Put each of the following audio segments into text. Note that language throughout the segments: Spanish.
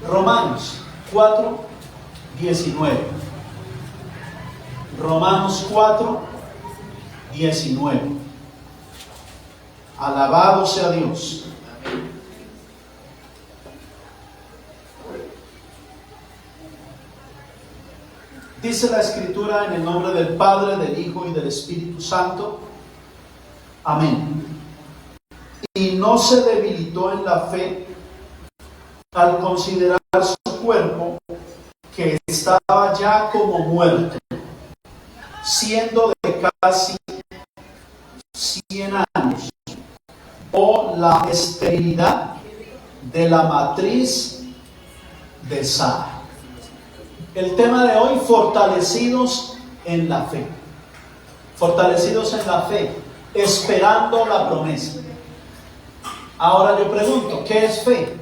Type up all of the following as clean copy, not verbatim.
Romanos 4, 19. Romanos 4, 19. Alabado sea Dios. Dice la Escritura en el nombre del Padre, del Hijo y del Espíritu Santo. Amén. Y no se debilitó en la fe al considerar su cuerpo, que estaba ya como muerto, siendo de casi 100 años, o la esterilidad de la matriz de Sara. El tema de hoy: fortalecidos en la fe. Fortalecidos en la fe, esperando la promesa. Ahora yo pregunto, ¿qué es fe?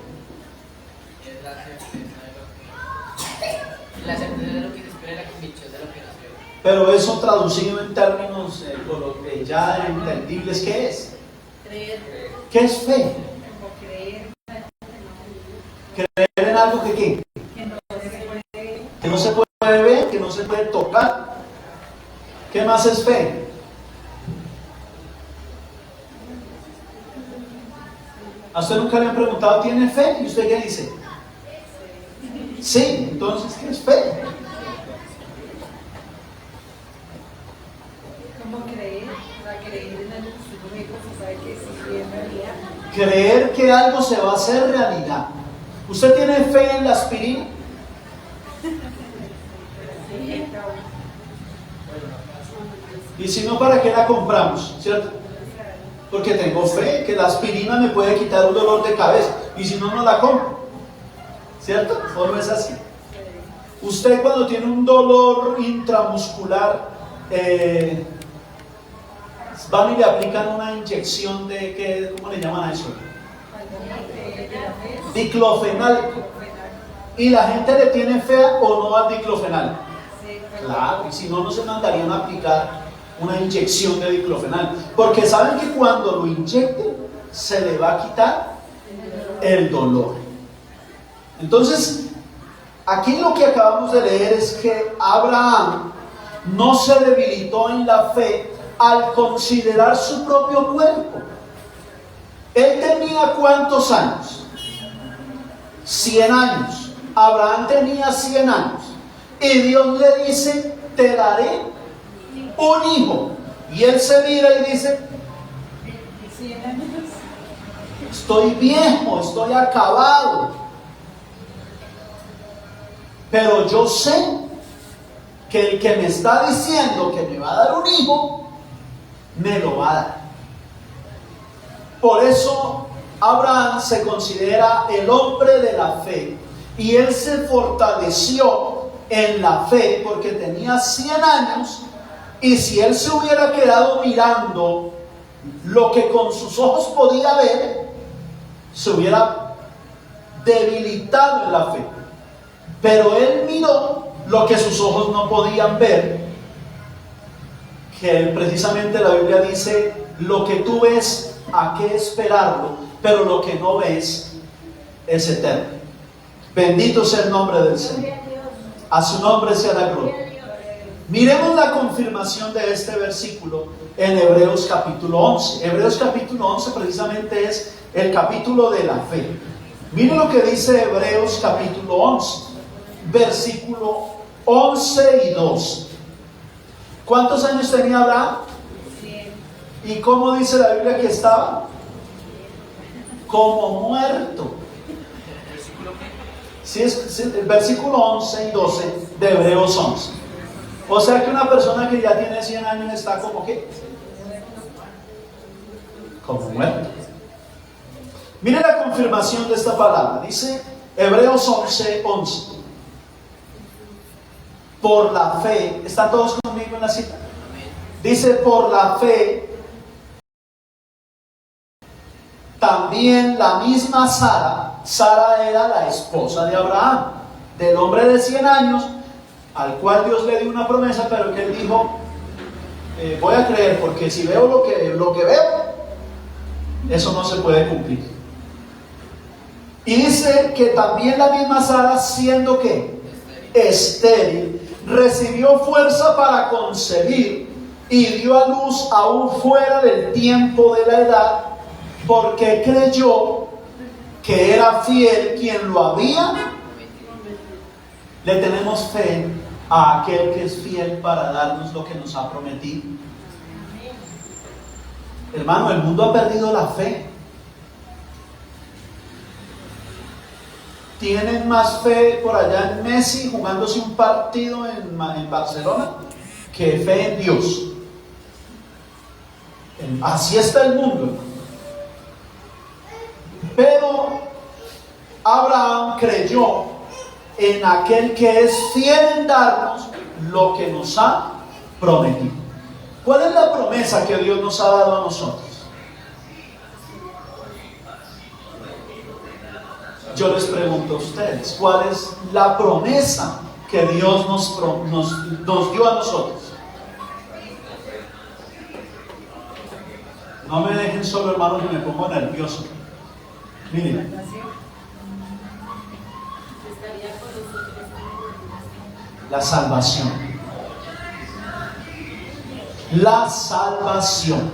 La certeza de lo que se espera, la convicción de lo que no se ve. Pero eso traducido en términos ya entendibles, ¿qué es? Creer. ¿Qué es fe? Como creer. Creer en algo que ¿qué? Que no se puede ver, que no se puede tocar. ¿Qué más es fe? ¿A usted nunca le han preguntado, ¿tiene fe? ¿Y usted qué dice? Sí. Entonces, ¿qué es fe? Como creer, creer en algo que uno mismo se sabe que sí es realidad. Creer que algo se va a hacer realidad. ¿Usted tiene fe en la aspirina? Y si no, ¿para qué la compramos? ¿Cierto? Porque tengo fe que la aspirina me puede quitar un dolor de cabeza. Y si no, no la compro. ¿Cierto? ¿O no es así? Usted, cuando tiene un dolor intramuscular, van y le aplican una inyección de, ¿cómo le llaman a eso? Diclofenaco. ¿Y la gente le tiene fe o no al diclofenaco? Claro, y si no, no se mandarían a aplicar una inyección de diclofenaco, porque saben que cuando lo inyecten se le va a quitar el dolor. Entonces, aquí lo que acabamos de leer es que Abraham no se debilitó en la fe al considerar su propio cuerpo. Él tenía ¿cuántos años? 100 años. Abraham tenía 100 años. Y Dios le dice, te daré un hijo. Y él se mira y dice, estoy viejo, estoy acabado. Pero yo sé que el que me está diciendo que me va a dar un hijo, me lo va a dar. Por eso Abraham se considera el hombre de la fe. Y él se fortaleció en la fe porque tenía 100 años. Y si él se hubiera quedado mirando lo que con sus ojos podía ver, se hubiera debilitado en la fe. Pero él miró lo que sus ojos no podían ver, que precisamente la Biblia dice, lo que tú ves, ¿a qué esperarlo? Pero lo que no ves es eterno. Bendito sea el nombre del Señor. A su nombre sea la gloria. Miremos la confirmación de este versículo en Hebreos capítulo 11. Hebreos capítulo 11 precisamente es el capítulo de la fe. Miren lo que dice Hebreos capítulo 11, versículo 11 y 12. ¿Cuántos años tenía Abraham? ¿Y cómo dice la Biblia que estaba? Como muerto. Sí, es el versículo 11 y 12 de Hebreos 11. O sea que una persona que ya tiene 100 años está como ¿qué? Como muerto. Mire la confirmación de esta palabra. Dice Hebreos 11, 11. Por la fe, ¿están todos conmigo en la cita? Dice, por la fe, también la misma Sara era la esposa de Abraham, del hombre de 100 años, al cual Dios le dio una promesa, pero que él dijo, voy a creer, porque si veo lo que veo, eso no se puede cumplir. Y dice que también la misma Sara, siendo que estéril, recibió fuerza para concebir y dio a luz aún fuera del tiempo de la edad, porque creyó que era fiel quien lo había. Le tenemos fe a aquel que es fiel para darnos lo que nos ha prometido. Hermano, el mundo ha perdido la fe. Tienen más fe por allá en Messi jugándose un partido en Barcelona que fe en Dios. Así está el mundo. Pero Abraham creyó en aquel que es fiel en darnos lo que nos ha prometido. ¿Cuál es la promesa que Dios nos ha dado a nosotros? Yo les pregunto a ustedes, ¿cuál es la promesa que Dios nos dio a nosotros? No me dejen solo, hermanos, que me pongo nervioso. Miren. La salvación. La salvación.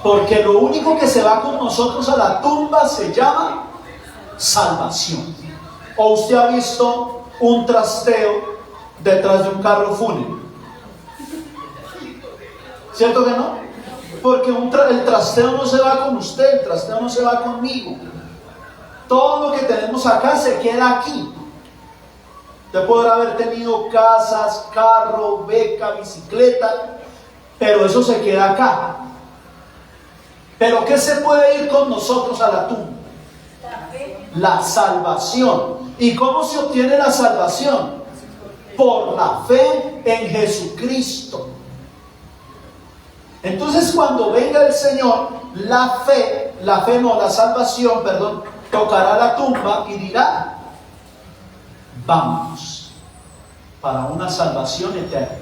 Porque lo único que se va con nosotros a la tumba se llama salvación. ¿O usted ha visto un trasteo detrás de un carro fúnebre? ¿Cierto que no? Porque el trasteo no se va con usted, el trasteo no se va conmigo. Todo lo que tenemos acá se queda aquí. Usted podrá haber tenido casas, carro, beca, bicicleta, pero eso se queda acá. ¿Pero qué se puede ir con nosotros a la tumba? La salvación. ¿Y cómo se obtiene la salvación? Por la fe en Jesucristo. Entonces, cuando venga el Señor, la salvación, tocará la tumba y dirá: vamos para una salvación eterna.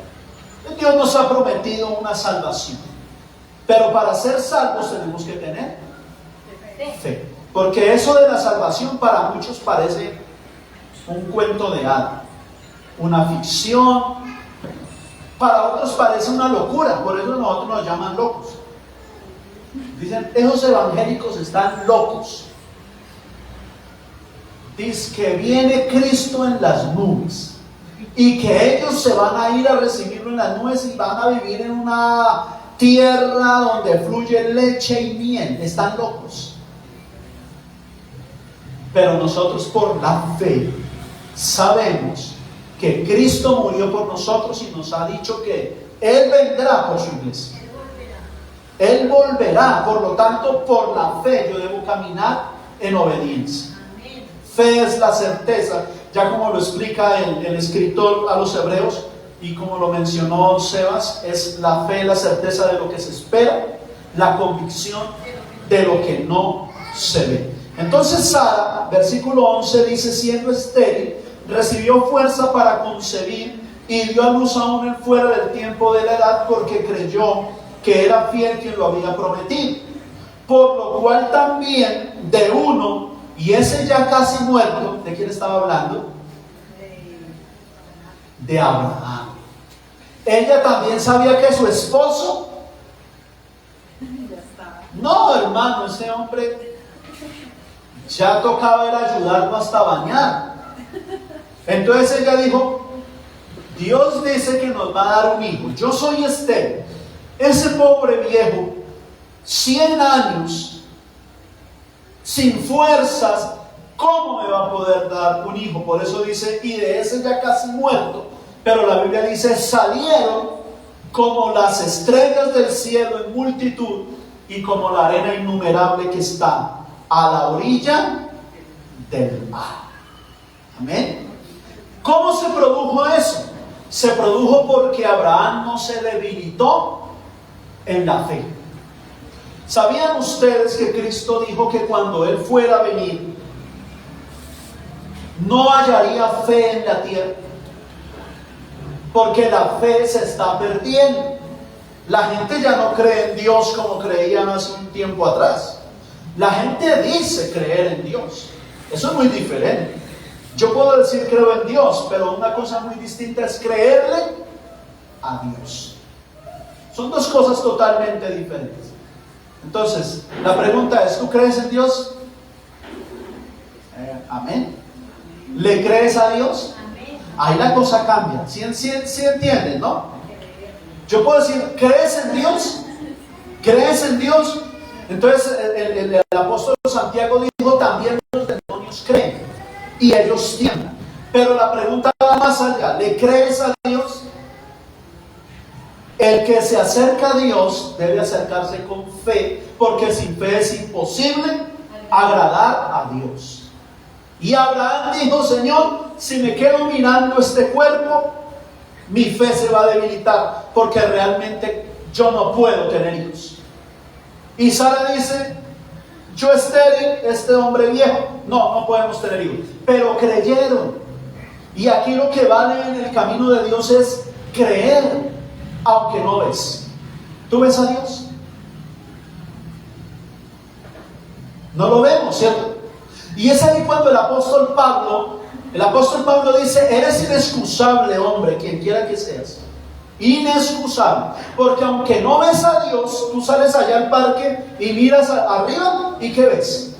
Dios nos ha prometido una salvación, pero para ser salvos tenemos que tener fe. Porque eso de la salvación para muchos parece un cuento de hadas, una ficción. Para otros parece una locura, por eso nosotros nos llaman locos. Dicen, esos evangélicos están locos. Dice que viene Cristo en las nubes y que ellos se van a ir a recibirlo en las nubes y van a vivir en una tierra donde fluye leche y miel. Están locos. Pero nosotros por la fe sabemos que Cristo murió por nosotros y nos ha dicho que Él vendrá por su iglesia. Él volverá. Por lo tanto, por la fe yo debo caminar en obediencia. Fe es la certeza, ya como lo explica el escritor a los hebreos y como lo mencionó Sebas, es la fe, la certeza de lo que se espera, la convicción de lo que no se ve. Entonces Sara, versículo 11, dice: siendo estéril, recibió fuerza para concebir y dio a luz aún fuera del tiempo de la edad, porque creyó que era fiel quien lo había prometido. Por lo cual también de uno, y ese ya casi muerto, ¿de quién estaba hablando? De Abraham. Ella también sabía que su esposo, no, hermano, ese hombre ya tocaba era ayudarlo hasta bañar. Entonces ella dijo: Dios dice que nos va a dar un hijo. Yo soy estéril. Ese pobre viejo, 100 años, sin fuerzas, ¿cómo me va a poder dar un hijo? Por eso dice, y de ese ya casi muerto. Pero la Biblia dice, salieron como las estrellas del cielo en multitud y como la arena innumerable que está a la orilla del mar. Amén. ¿Cómo se produjo eso? Se produjo porque Abraham no se debilitó en la fe. ¿Sabían ustedes que Cristo dijo que cuando Él fuera a venir no hallaría fe en la tierra? Porque la fe se está perdiendo. La gente ya no cree en Dios como creían hace un tiempo atrás. La gente dice creer en Dios, Eso es muy diferente. Yo puedo decir creo en Dios, pero una cosa muy distinta es creerle a Dios. Son dos cosas totalmente diferentes. Entonces, la pregunta es, ¿tú crees en Dios? Amén. ¿Le crees a Dios? Ahí la cosa cambia. ¿Sí entienden, no? Yo puedo decir, ¿crees en Dios? ¿Crees en Dios? Entonces el apóstol Santiago dijo, también los demonios creen y ellos tiemblan. Pero la pregunta va más allá, ¿le crees a Dios? El que se acerca a Dios debe acercarse con fe, porque sin fe es imposible agradar a Dios. Y Abraham dijo, Señor, si me quedo mirando este cuerpo, mi fe se va a debilitar, porque realmente yo no puedo tener hijos. Y Sara dice, yo estéril, este hombre viejo, no podemos tener hijos. Pero creyeron. Y aquí lo que vale en el camino de Dios es creer, aunque no ves. ¿Tú ves a Dios? No lo vemos, ¿cierto? Y es ahí cuando el apóstol Pablo dice, eres inexcusable, hombre, quien quiera que seas. Inexcusable. Porque aunque no ves a Dios, tú sales allá al parque y miras arriba, ¿y qué ves?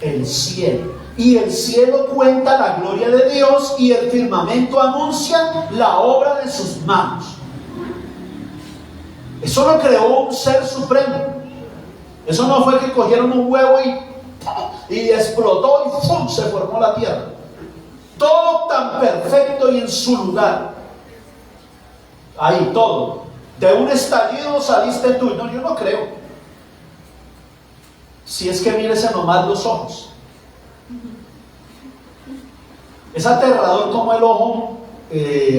El cielo. Y el cielo cuenta la gloria de Dios, y el firmamento anuncia la obra de sus manos. Eso lo creó un ser supremo. Eso no fue que cogieron un huevo y explotó y ¡fum!, se formó la tierra. Todo tan perfecto y en su lugar. Ahí todo. De un estallido saliste tú. No, yo no creo. Si es que mírese nomás los ojos. Es aterrador como el ojo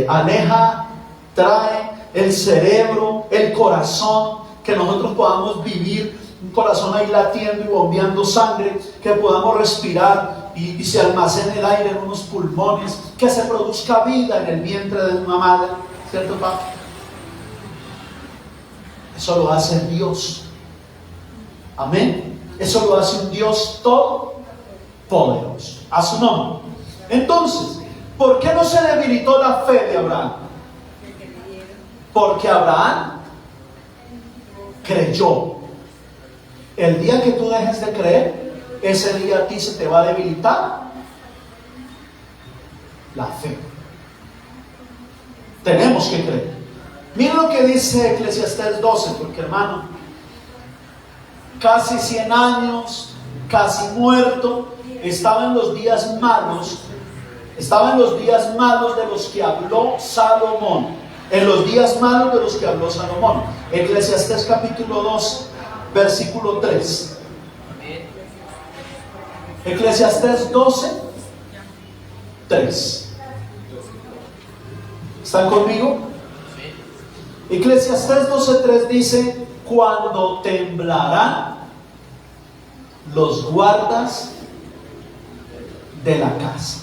aleja, trae el cerebro, el corazón, que nosotros podamos vivir un corazón ahí latiendo y bombeando sangre, que podamos respirar y se almacene el aire en unos pulmones, que se produzca vida en el vientre de una madre, ¿cierto, papá? Eso lo hace Dios. Amén. Eso lo hace un Dios todopoderoso. A su nombre. Entonces, ¿por qué no se debilitó la fe de Abraham? Porque Abraham creyó. El día que tú dejes de creer, ese día a ti se te va a debilitar la fe. Tenemos que creer. Miren lo que dice Eclesiastés 12, porque hermano, casi 100 años, casi muerto, estaba en los días malos de los que habló Salomón. En los días malos de los que habló Salomón. Eclesiastés capítulo 2, versículo 3. Eclesiastés 12, 3. ¿Están conmigo? Eclesiastés 12:3 dice, cuando temblarán los guardas de la casa.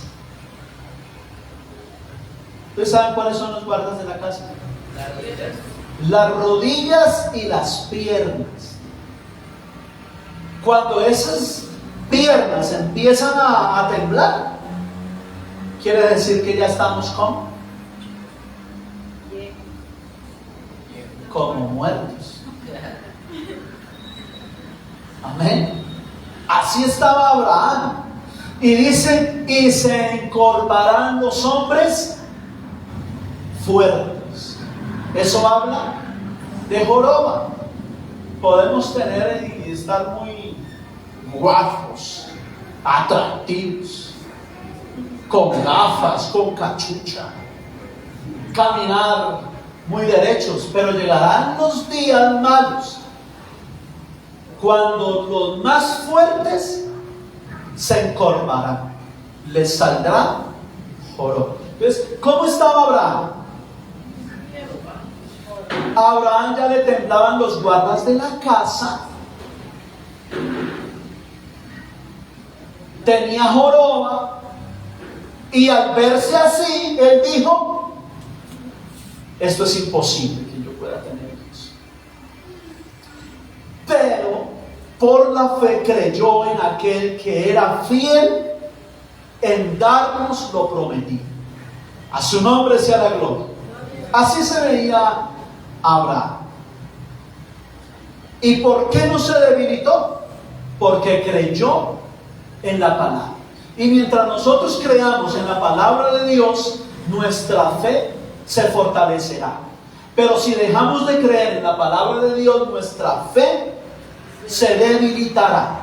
¿Ustedes saben cuáles son los guardas de la casa? Las rodillas y las piernas. Cuando esas piernas empiezan a temblar, quiere decir que ya estamos como muertos. Amén. Así estaba Abraham. Y dice, y se encorvarán los hombres fuertes. Eso habla de joroba. Podemos tener y estar muy guapos, atractivos, con gafas, con cachucha, caminar muy derechos, pero llegarán los días malos cuando los más fuertes se encorvarán, les saldrá joroba. Entonces, ¿cómo estaba Abraham? A Abraham ya le temblaban los guardas de la casa, tenía joroba, y al verse así, él dijo, esto es imposible que yo pueda tener hijos. Pero por la fe creyó en aquel que era fiel en darnos lo prometido. A su nombre sea la gloria. Así se veía Abraham. ¿Y por qué no se debilitó? Porque creyó en la palabra. Y mientras nosotros creamos en la palabra de Dios, nuestra fe se fortalecerá. Pero si dejamos de creer en la palabra de Dios, nuestra fe se debilitará.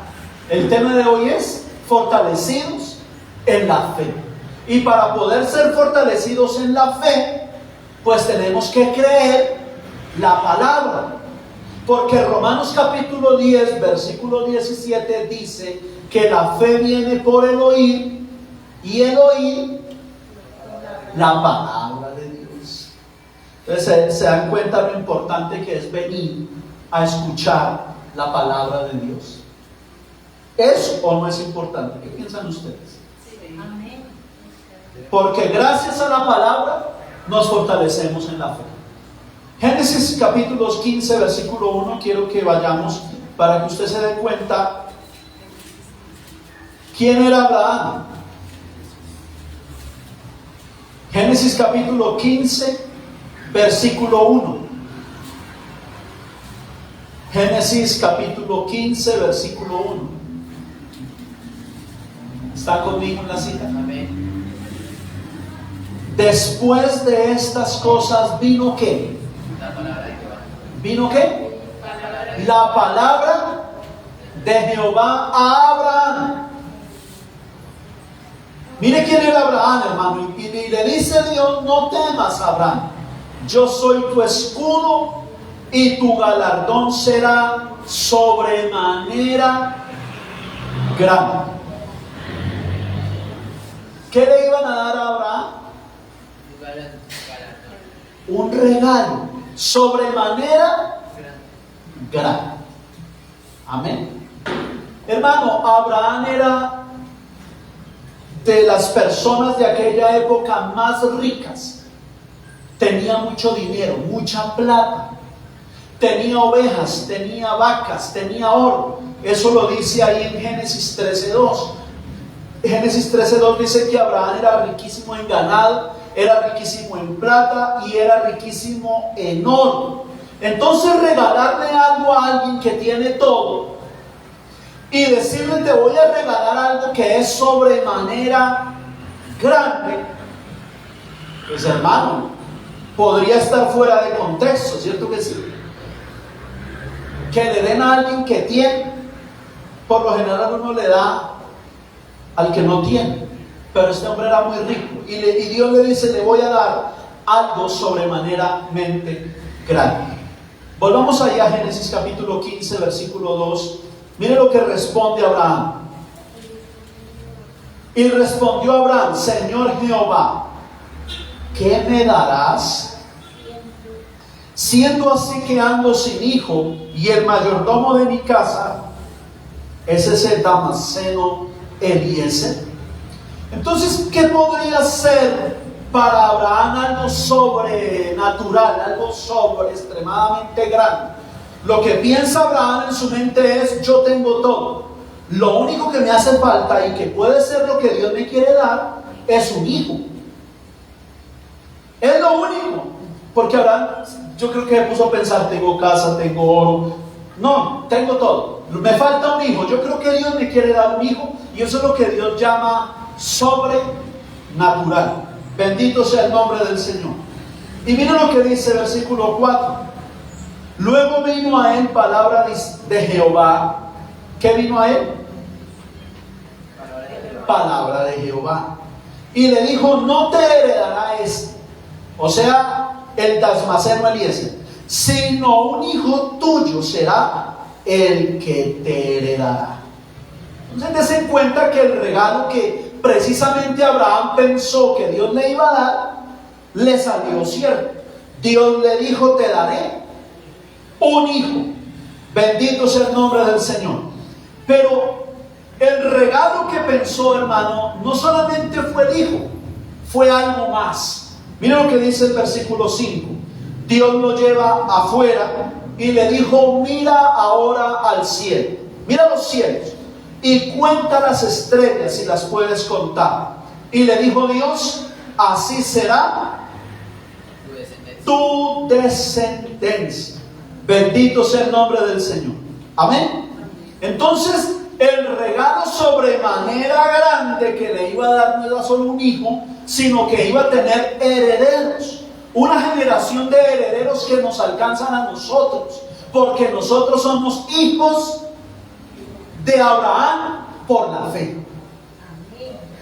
El tema de hoy es fortalecidos en la fe. Y para poder ser fortalecidos en la fe, pues tenemos que creer la palabra. Porque Romanos capítulo 10, versículo 17 dice que la fe viene por el oír y el oír la palabra de Dios. Entonces se dan cuenta lo importante que es venir a escuchar la palabra de Dios. ¿Es o no es importante? ¿Qué piensan ustedes? Amén. Porque gracias a la palabra nos fortalecemos en la fe. Génesis capítulos 15, versículo 1, quiero que vayamos para que usted se dé cuenta quién era Abraham. Génesis capítulo 15, versículo 1. Génesis capítulo 15, versículo 1. ¿Está conmigo en la cita? Amén. Después de estas cosas vino ¿qué? La palabra de Jehová. ¿Vino qué? La palabra de Jehová a Abraham. Mire quién era Abraham, hermano. Y le dice Dios: no temas, Abraham. Yo soy tu escudo y tu galardón será sobremanera grande. ¿Qué le iban a dar a Abraham? Un regalo sobremanera grande. Amén. Hermano, Abraham era de las personas de aquella época más ricas. Tenía mucho dinero, mucha plata. Tenía ovejas, tenía vacas, tenía oro. Eso lo dice ahí en Génesis 13:2. Génesis 13:2 dice que Abraham era riquísimo en ganado, era riquísimo en plata y era riquísimo en oro. Entonces, regalarle algo a alguien que tiene todo y decirle: te voy a regalar algo que es sobremanera grande, pues, hermano, podría estar fuera de contexto, ¿cierto que sí? Que le den a alguien que tiene. Por lo general uno le da al que no tiene, pero este hombre era muy rico y Dios le dice: le voy a dar algo sobremanera grande. Volvamos allá a Génesis capítulo 15, versículo 2. Mire lo que responde Abraham. Y respondió Abraham: Señor Jehová, ¿qué me darás? Siendo así que ando sin hijo y el mayordomo de mi casa es ese Damaseno Eliezer. Entonces, ¿qué podría ser para Abraham algo sobrenatural, algo extremadamente grande? Lo que piensa Abraham en su mente es: yo tengo todo, lo único que me hace falta y que puede ser lo que Dios me quiere dar es un hijo. Es lo único. Porque Abraham, yo creo que se puso a pensar: tengo casa, tengo oro. No, tengo todo, me falta un hijo. Yo creo que Dios me quiere dar un hijo, y eso es lo que Dios llama sobrenatural. Bendito sea el nombre del Señor. Y miren lo que dice versículo 4. Luego vino a él palabra de Jehová. ¿Qué vino a él? Palabra de Jehová. Y le dijo: no te heredará este, o sea, el Damaseno Eliezer, sino un hijo tuyo será el que te heredará. Entonces, den cuenta que el regalo que precisamente Abraham pensó que Dios le iba a dar, le salió cierto. Dios le dijo: te daré un hijo. Bendito sea el nombre del Señor. Pero el regalo que pensó, hermano, no solamente fue el hijo, fue algo más. Mira lo que dice el versículo 5. Dios lo lleva afuera y le dijo: mira ahora al cielo. mira los cielos y cuenta las estrellas si las puedes contar. Y le dijo Dios, así será tu descendencia. Bendito sea el nombre del Señor. Amén. Entonces, el regalo sobremanera grande que le iba a dar no era solo un hijo, sino que iba a tener herederos. Una generación de herederos que nos alcanzan a nosotros, porque nosotros somos hijos de Abraham por la fe.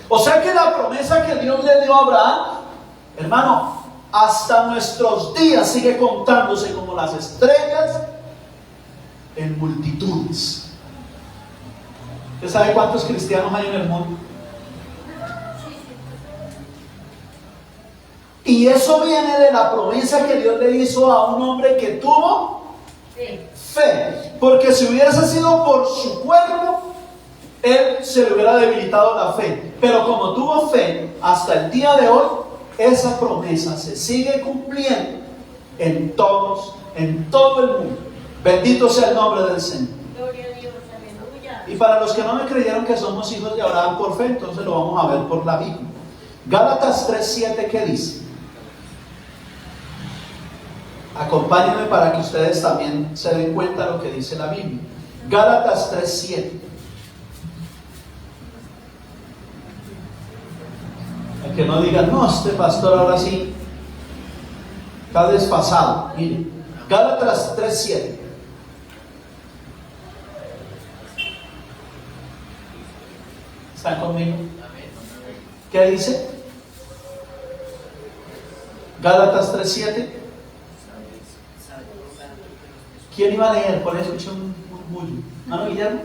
O sea que la promesa que Dios le dio a Abraham, hermano, hasta nuestros días sigue contándose como las estrellas en multitudes. ¿Usted sabe cuántos cristianos hay en el mundo? Y eso viene de la promesa que Dios le hizo a un hombre que tuvo fe. Porque si hubiese sido por su cuerpo, él se le hubiera debilitado la fe. Pero como tuvo fe, hasta el día de hoy, esa promesa se sigue cumpliendo en todo el mundo. Bendito sea el nombre del Señor. Gloria a Dios, aleluya. Y para los que no me creyeron que somos hijos de Abraham por fe, entonces lo vamos a ver por la Biblia. Gálatas 3:7, ¿qué dice? Acompáñenme para que ustedes también se den cuenta de lo que dice la Biblia. Gálatas 3:7. El que no diga, no, este pastor ahora sí está desfasado. Miren, Gálatas 3:7. ¿Están conmigo? ¿Qué dice? Gálatas 3:7. ¿Quién iba a leer? Por eso escuché un murmullo. ¿Mano Guillermo?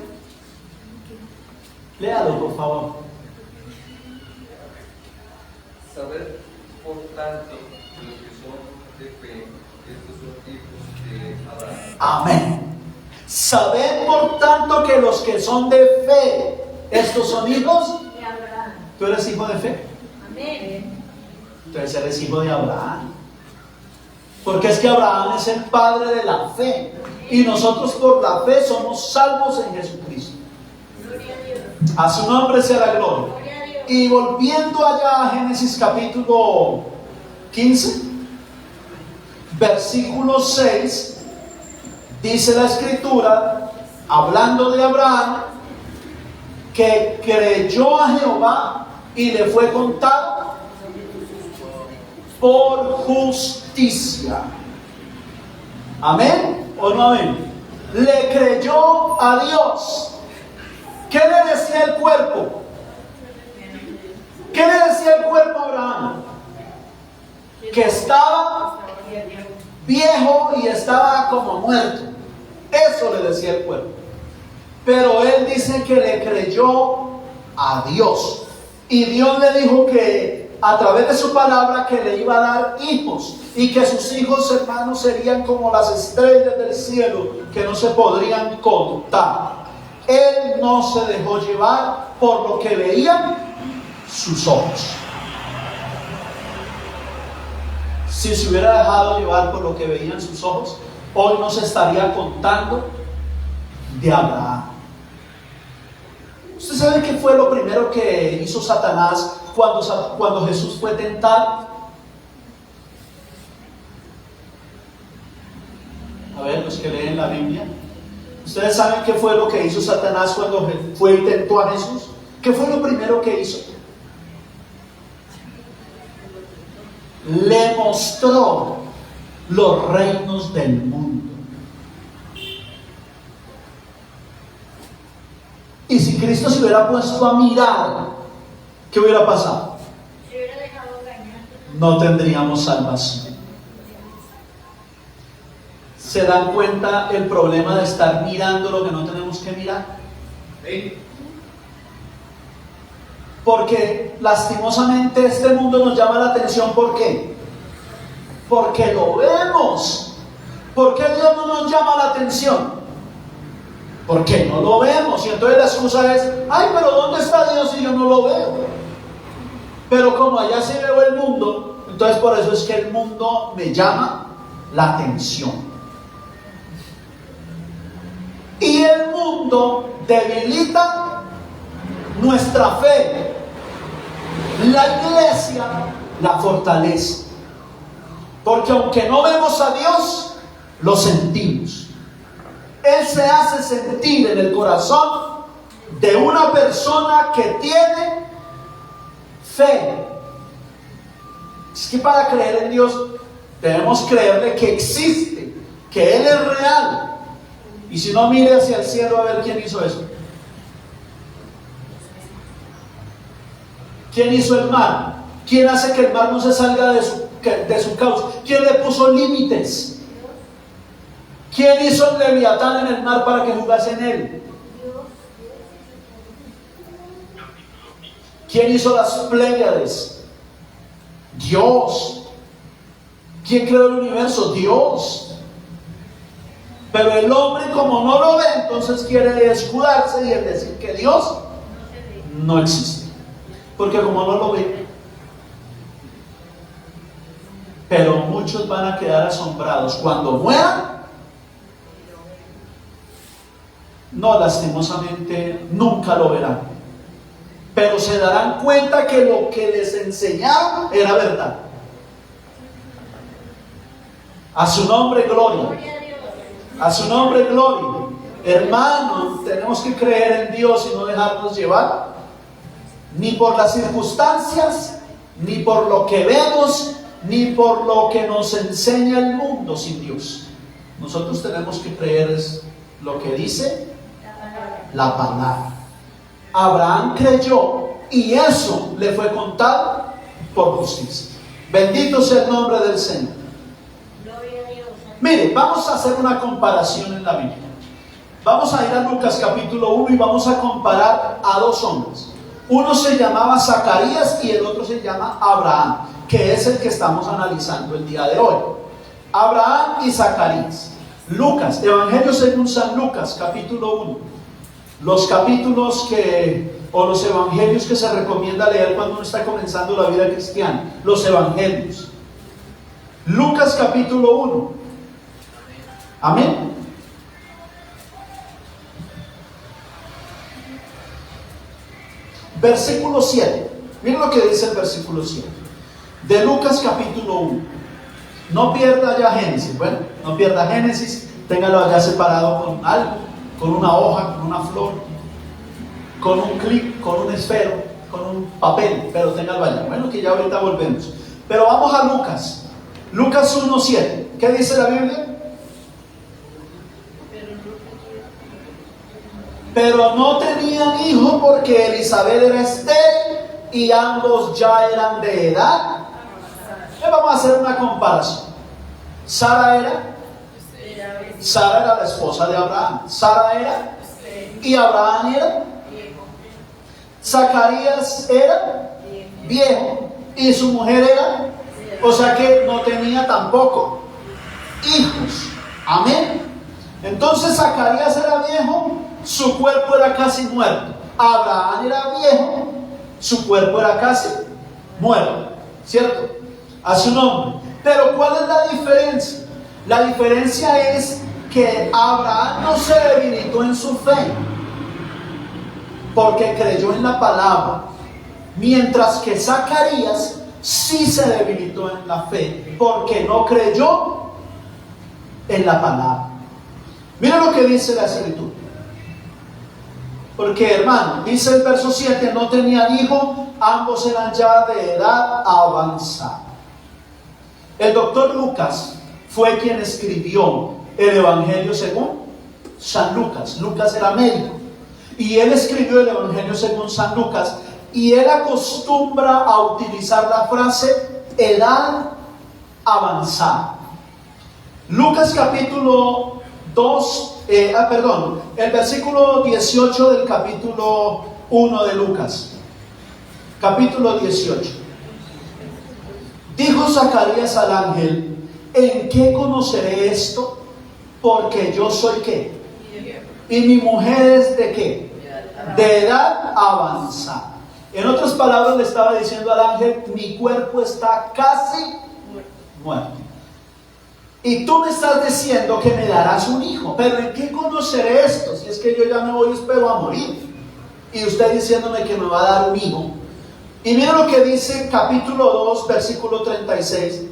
Léalo, por favor. Saber, por tanto, que los que son de fe, estos son hijos de Abraham. Amén. Sabed por tanto que los que son de fe, estos son hijos. De Abraham. ¿Tú eres hijo de fe? Amén. Entonces eres hijo de Abraham. Porque es que Abraham es el padre de la fe. Y nosotros por la fe somos salvos en Jesucristo. Gloria a Dios. A su nombre sea la gloria. Gloria a Dios. Y volviendo allá a Génesis capítulo 15, versículo 6, dice la escritura, hablando de Abraham, que creyó a Jehová y le fue contado por justicia. ¿Amén o no amén? Le creyó a Dios. ¿Qué le decía el cuerpo? ¿Qué le decía el cuerpo a Abraham? Que estaba viejo y estaba como muerto. Eso le decía el cuerpo. Pero él dice que le creyó a Dios. Y Dios le dijo que a través de su palabra que le iba a dar hijos. Y que sus hijos, hermanos, serían como las estrellas del cielo, que no se podrían contar. Él no se dejó llevar por lo que veían sus ojos. Si se hubiera dejado llevar por lo que veían sus ojos, hoy no se estaría contando de Abraham. ¿Usted sabe qué fue lo primero que hizo Satanás cuando Jesús fue tentado? A ver, los que leen la Biblia. ¿Ustedes saben qué fue lo que hizo Satanás cuando fue y tentó a Jesús? ¿Qué fue lo primero que hizo? Le mostró los reinos del mundo. Y si Cristo se hubiera puesto a mirar, ¿qué hubiera pasado? Se hubiera dejado engañar. No tendríamos salvación. ¿Se dan cuenta el problema de estar mirando lo que no tenemos que mirar? ¿Sí? Porque lastimosamente este mundo nos llama la atención. ¿Por qué? Porque lo vemos. ¿Por qué Dios no nos llama la atención? Porque no lo vemos. Y entonces la excusa es, ay, pero ¿dónde está Dios si yo no lo veo? Pero como allá sí veo el mundo, entonces por eso es que el mundo me llama la atención. Y el mundo debilita nuestra fe, la iglesia la fortalece. Porque aunque no vemos a Dios, lo sentimos. Él se hace sentir en el corazón de una persona que tiene fe. Es que para creer en Dios debemos creerle que existe, que Él es real. Y si no, mire hacia el cielo a ver quién hizo eso. ¿Quién hizo el mar? ¿Quién hace que el mar no se salga de su cauce? ¿Quién le puso límites? ¿Quién hizo el Leviatán en el mar para que jugase en él? ¿Quién hizo las Pléyades? Dios. ¿Quién creó el universo? Dios. Pero el hombre, como no lo ve, entonces quiere escudarse y el decir que Dios no existe. Porque como no lo ve. Pero muchos van a quedar asombrados cuando mueran. No, lastimosamente nunca lo verán, pero se darán cuenta que lo que les enseñaron era verdad. A su nombre gloria, a su nombre gloria. Hermanos, tenemos que creer en Dios y no dejarnos llevar ni por las circunstancias, ni por lo que vemos, ni por lo que nos enseña el mundo sin Dios. Nosotros tenemos que creer es lo que dice la palabra. Abraham creyó y eso le fue contado por justicia. Bendito sea el nombre del Señor. Mire, vamos a hacer una comparación en la Biblia. Vamos a ir a Lucas capítulo 1 y vamos a comparar a dos hombres. Uno se llamaba Zacarías y el otro se llama Abraham, que es el que estamos analizando el día de hoy. Abraham y Zacarías. Lucas, Evangelio según San Lucas, capítulo 1. Los capítulos o los evangelios que se recomienda leer cuando uno está comenzando la vida cristiana. Los evangelios. Lucas capítulo 1. Amén. Versículo 7. Miren lo que dice el versículo 7. De Lucas capítulo 1. No pierda ya Génesis. Bueno, no pierda Génesis. Téngalo allá separado con algo. Con una hoja, con una flor, con un clip, con un esfero, con un papel, pero téngalo allá. Bueno, que ya ahorita volvemos. Pero vamos a Lucas. Lucas 1:7. ¿Qué dice la Biblia? Pero no tenían hijo porque Elizabeth era estéril y ambos ya eran de edad. Vamos a hacer una comparación. Sara era la esposa de Abraham. Sara era y Abraham era. Zacarías era viejo y su mujer era. O sea que no tenía tampoco hijos. Amén. Entonces Zacarías era viejo, su cuerpo era casi muerto. Abraham era viejo, su cuerpo era casi muerto. ¿Cierto? A su nombre. Pero ¿cuál es la diferencia? La diferencia es que Abraham no se debilitó en su fe porque creyó en la palabra, mientras que Zacarías sí se debilitó en la fe porque no creyó en la palabra. Mira lo que dice la Escritura. Porque, hermano, dice el verso 7, no tenían hijo, ambos eran ya de edad avanzada. El doctor Lucas fue quien escribió el Evangelio según San Lucas. Lucas era médico y él escribió el Evangelio según San Lucas, y él acostumbra a utilizar la frase edad avanzada. Lucas capítulo 2, el versículo 18 del capítulo 1 de Lucas. Capítulo 18. Dijo Zacarías al ángel: ¿en qué conoceré esto? Porque yo soy ¿qué? Y mi mujer es ¿de qué? De edad avanzada. En otras palabras le estaba diciendo al ángel: mi cuerpo está casi muerto. Y tú me estás diciendo que me darás un hijo. Pero ¿en qué conoceré esto? Si es que yo ya me voy, espero a morir. Y usted diciéndome que me va a dar un hijo. Y mira lo que dice capítulo 2, versículo 36.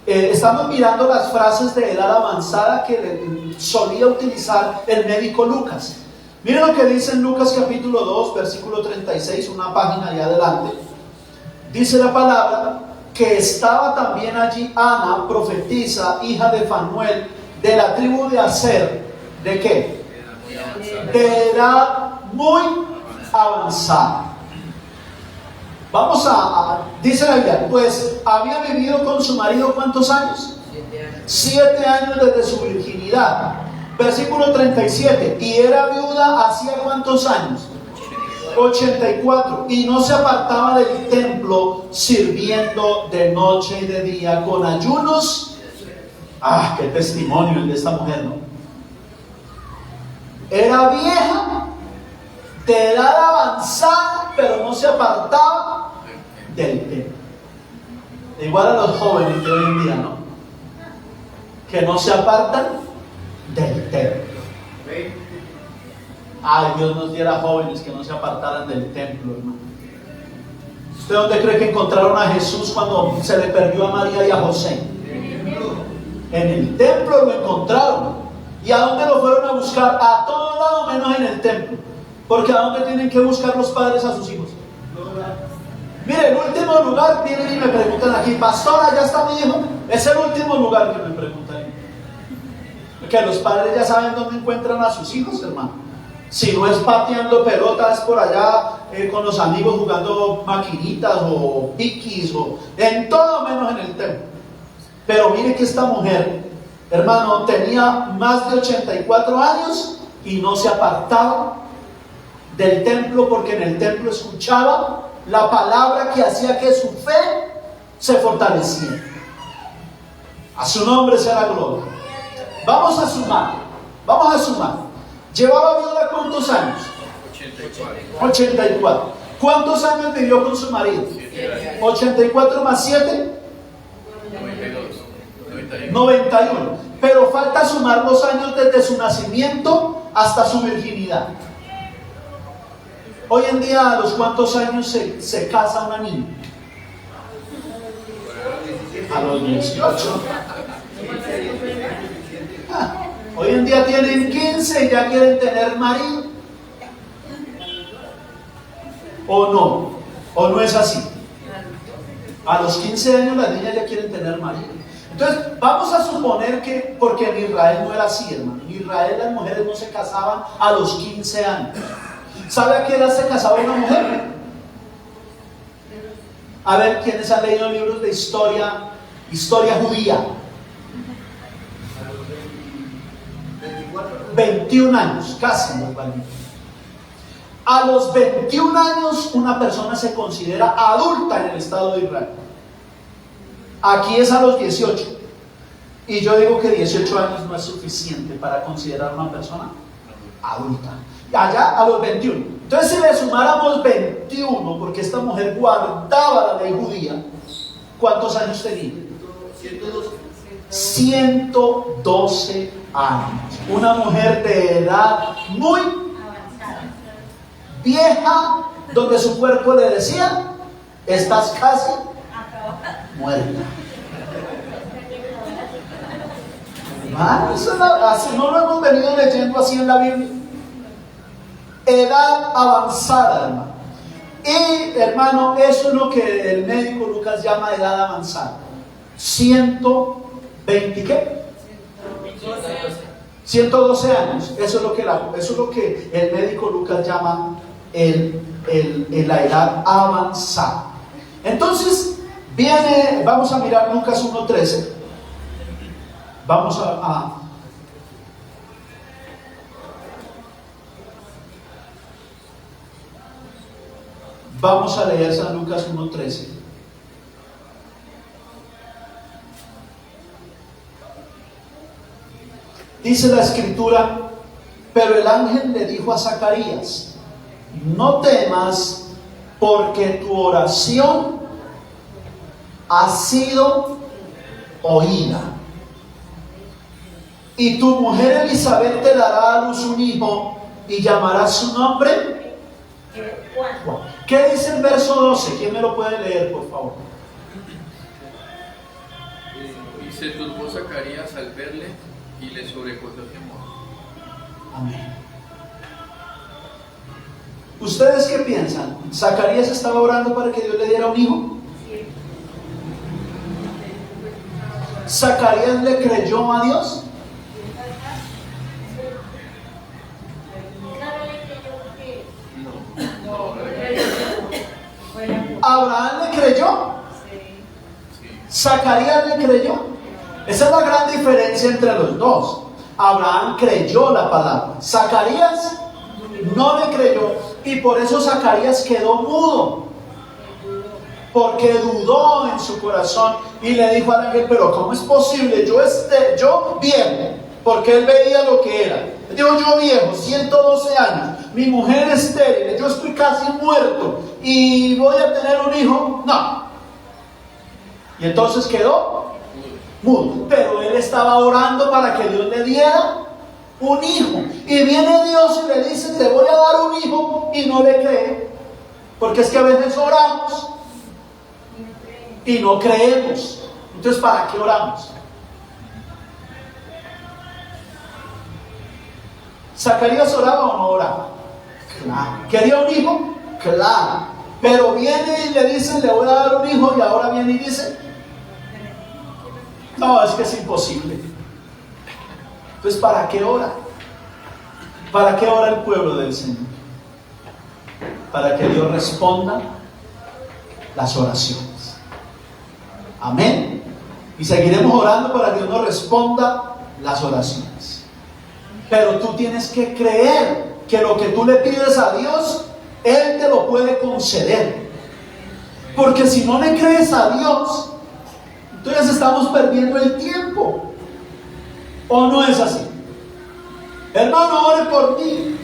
Estamos mirando las frases de edad avanzada que solía utilizar el médico Lucas. Mira lo que dice en Lucas capítulo 2, versículo 36, una página allá adelante. Dice la palabra que estaba también allí Ana, profetisa, hija de Fanuel, de la tribu de Aser. ¿De qué? De edad muy avanzada. Vamos dice la Biblia, pues había vivido con su marido ¿cuántos años? 7 años desde su virginidad. Versículo 37, y era viuda ¿hacía cuántos años? 84, y no se apartaba del templo, sirviendo de noche y de día con ayunos. Qué testimonio el de esta mujer, ¿no? Era vieja, de edad avanzada, pero no se apartaba del templo. Igual a los jóvenes de hoy en día, ¿no? Que no se apartan del templo. Ay, Dios nos diera jóvenes que no se apartaran del templo, hermano. ¿Usted dónde cree que encontraron a Jesús cuando se le perdió a María y a José? En el templo lo encontraron. ¿Y a dónde lo fueron a buscar? A todo lado menos en el templo. Porque ¿a dónde tienen que buscar los padres a sus hijos? Mire, el último lugar, vienen y me preguntan aquí, pastora, ¿ya está mi hijo? Es el último lugar que me preguntan. Porque los padres ya saben dónde encuentran a sus hijos, hermano. Si no es pateando pelotas por allá con los amigos jugando maquinitas o piquis o en todo menos en el templo. Pero mire que esta mujer, hermano, tenía más de 84 años y no se apartaba del templo, porque en el templo escuchaba la palabra que hacía que su fe se fortaleciera. A su nombre sea la gloria. Vamos a sumar. ¿Llevaba viuda cuántos años? 84. ¿Cuántos años vivió con su marido? 84 más 7. 91. Pero falta sumar los años desde su nacimiento hasta su virginidad. Hoy en día, ¿a los cuántos años se casa una niña? A los 18. Hoy en día tienen 15 y ya quieren tener marido. ¿O no? ¿O no es así? A los 15 años las niñas ya quieren tener marido. Entonces, vamos a suponer que, porque en Israel no era así, hermano. En Israel las mujeres no se casaban a los 15 años. ¿Sabe a qué edad se casaba una mujer? A ver, ¿quiénes han leído libros de historia judía? 21 años, casi nos van. A los 21 años una persona se considera adulta en el Estado de Israel. Aquí es a los 18. Y yo digo que 18 años no es suficiente para considerar una persona adulta. Allá a los 21. Entonces, si le sumáramos 21, porque esta mujer guardaba la ley judía, ¿cuántos años tenía? 112 años. Una mujer de edad muy vieja, donde su cuerpo le decía: estás casi muerta. Hermano, así no lo hemos venido leyendo así en la Biblia. Edad avanzada, hermano. Y, hermano, eso es lo que el médico Lucas llama edad avanzada. 120, ¿qué? 112 años. Eso es lo que el médico Lucas llama la edad avanzada. Entonces, vamos a mirar Lucas 1:13. Vamos Vamos a leer San Lucas 1:13. Dice la escritura: pero el ángel le dijo a Zacarías: no temas, porque tu oración ha sido oída. y tu mujer Elizabeth te dará a luz un hijo y llamarás su nombre Juan. ¿Qué dice el verso 12? ¿Quién me lo puede leer, por favor? Y se turbó Zacarías al verle y le sobrecogió temor. Amén. ¿Ustedes qué piensan? ¿Zacarías estaba orando para que Dios le diera un hijo? ¿Zacarías le creyó a Dios? ¿Abraham le creyó? ¿Zacarías le creyó? Esa es la gran diferencia entre los dos. Abraham creyó la palabra. Zacarías no le creyó. Y por eso Zacarías quedó mudo. Porque dudó en su corazón y le dijo al ángel: pero ¿cómo es posible? Yo viejo, porque él veía lo que era. Digo, yo viejo, 112 años, mi mujer estéril, yo estoy casi muerto y voy a tener un hijo. No. Y entonces quedó mudo. Pero él estaba orando para que Dios le diera un hijo. Y viene Dios y le dice: te voy a dar un hijo, y no le cree. Porque es que a veces oramos y no creemos. Entonces, ¿para qué oramos? ¿Zacarías oraba o no oraba? Claro. ¿Quería un hijo? Claro. Pero viene y le dice: le voy a dar un hijo, y ahora viene y dice: no, es que es imposible. Entonces, ¿para qué ora? ¿Para qué ora el pueblo del Señor? Para que Dios responda las oraciones. Amén. Y seguiremos orando para que Dios nos responda las oraciones. Pero tú tienes que creer que lo que tú le pides a Dios, Él te lo puede conceder. Porque si no le crees a Dios, entonces estamos perdiendo el tiempo. ¿O no es así? Hermano, ore por mí,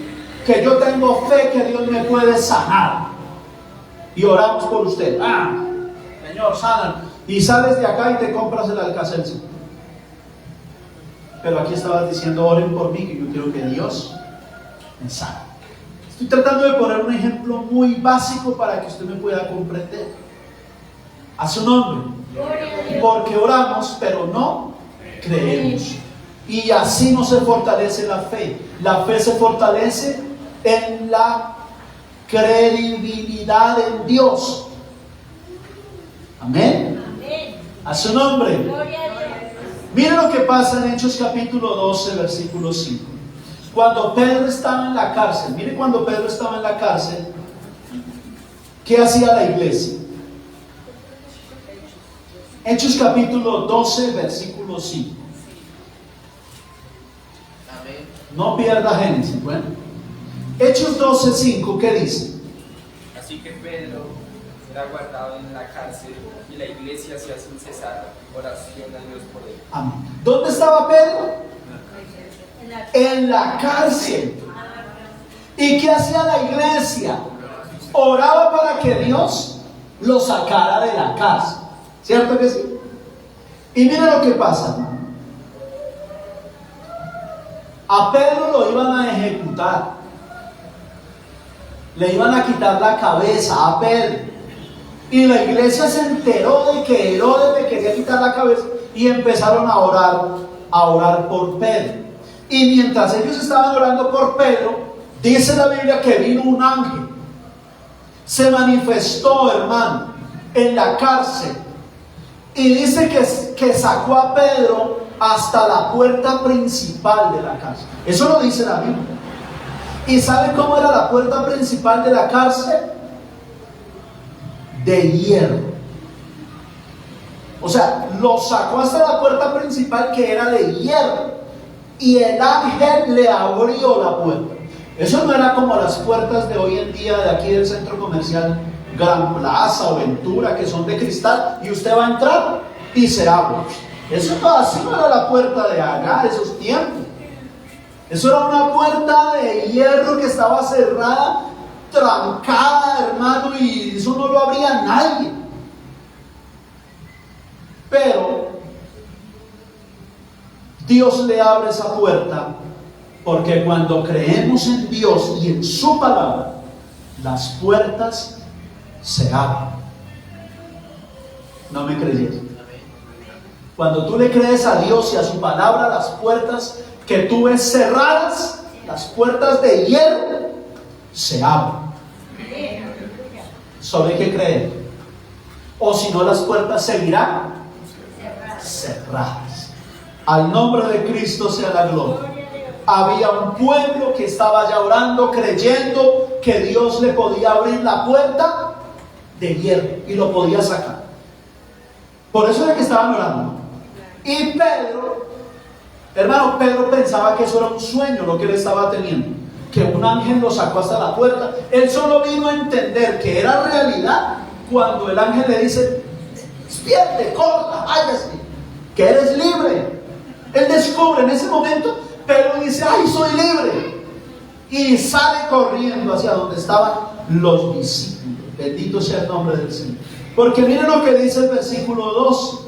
que yo tengo fe que Dios me puede sanar. Y oramos por usted. Señor, sana. Y sales de acá y te compras el Alka-Seltzer. Pero aquí estabas diciendo: oren por mí, que yo quiero que Dios me sane. Estoy tratando de poner un ejemplo muy básico para que usted me pueda comprender. A su nombre. Porque oramos, pero no creemos. Y así no se fortalece la fe. La fe se fortalece en la credibilidad en Dios. Amén. A su nombre. Miren lo que pasa en Hechos capítulo 12, versículo 5. Cuando Pedro estaba en la cárcel, miren, cuando Pedro estaba en la cárcel, ¿qué hacía la iglesia? Hechos capítulo 12, versículo 5. No pierda Génesis. Bueno, Hechos 12, 5, ¿qué dice? Así que Pedro era guardado en la cárcel y la iglesia hacía sin cesar oración a Dios por él. Amén. ¿Dónde estaba Pedro? En la cárcel. ¿Y qué hacía la iglesia? Oraba para que Dios lo sacara de la cárcel. ¿Cierto que sí? Y mire lo que pasa, hermano. A Pedro lo iban a ejecutar. Le iban a quitar la cabeza a Pedro. Y la iglesia se enteró de que Herodes le quería quitar la cabeza y empezaron a orar por Pedro. Y mientras ellos estaban orando por Pedro, dice la Biblia que vino un ángel. Se manifestó, hermano, en la cárcel. Y dice que sacó a Pedro hasta la puerta principal de la cárcel. Eso lo dice la Biblia. ¿Y sabe cómo era la puerta principal de la cárcel? De hierro. O sea, lo sacó hasta la puerta principal, que era de hierro, y el ángel le abrió la puerta. Eso no era como las puertas de hoy en día de aquí del centro comercial Gran Plaza o Ventura, que son de cristal y usted va a entrar y se abre. Eso no, así no era la puerta de acá de esos tiempos. Eso era una puerta de hierro que estaba cerrada, trancada, hermano, y eso no lo abría nadie. Pero Dios le abre esa puerta, porque cuando creemos en Dios y en su palabra, las puertas se abren. No me creyeron. Cuando tú le crees a Dios y a su palabra, las puertas que tú ves cerradas, las puertas de hierro, se abren. Solo hay que creer. O si no, las puertas seguirán cerradas. Al nombre de Cristo sea la gloria. Había un pueblo que estaba ya orando, creyendo que Dios le podía abrir la puerta de hierro y lo podía sacar. Por eso era que estaban orando. Y Pedro, hermano, Pedro pensaba que eso era un sueño lo que él estaba teniendo, que un ángel lo sacó hasta la puerta. Él solo vino a entender que era realidad cuando el ángel le dice: despierte, corra, váyase, que eres libre. Él descubre en ese momento, Pedro dice: ay, soy libre, y sale corriendo hacia donde estaban los discípulos. Bendito sea el nombre del Señor. Porque miren lo que dice el versículo 12.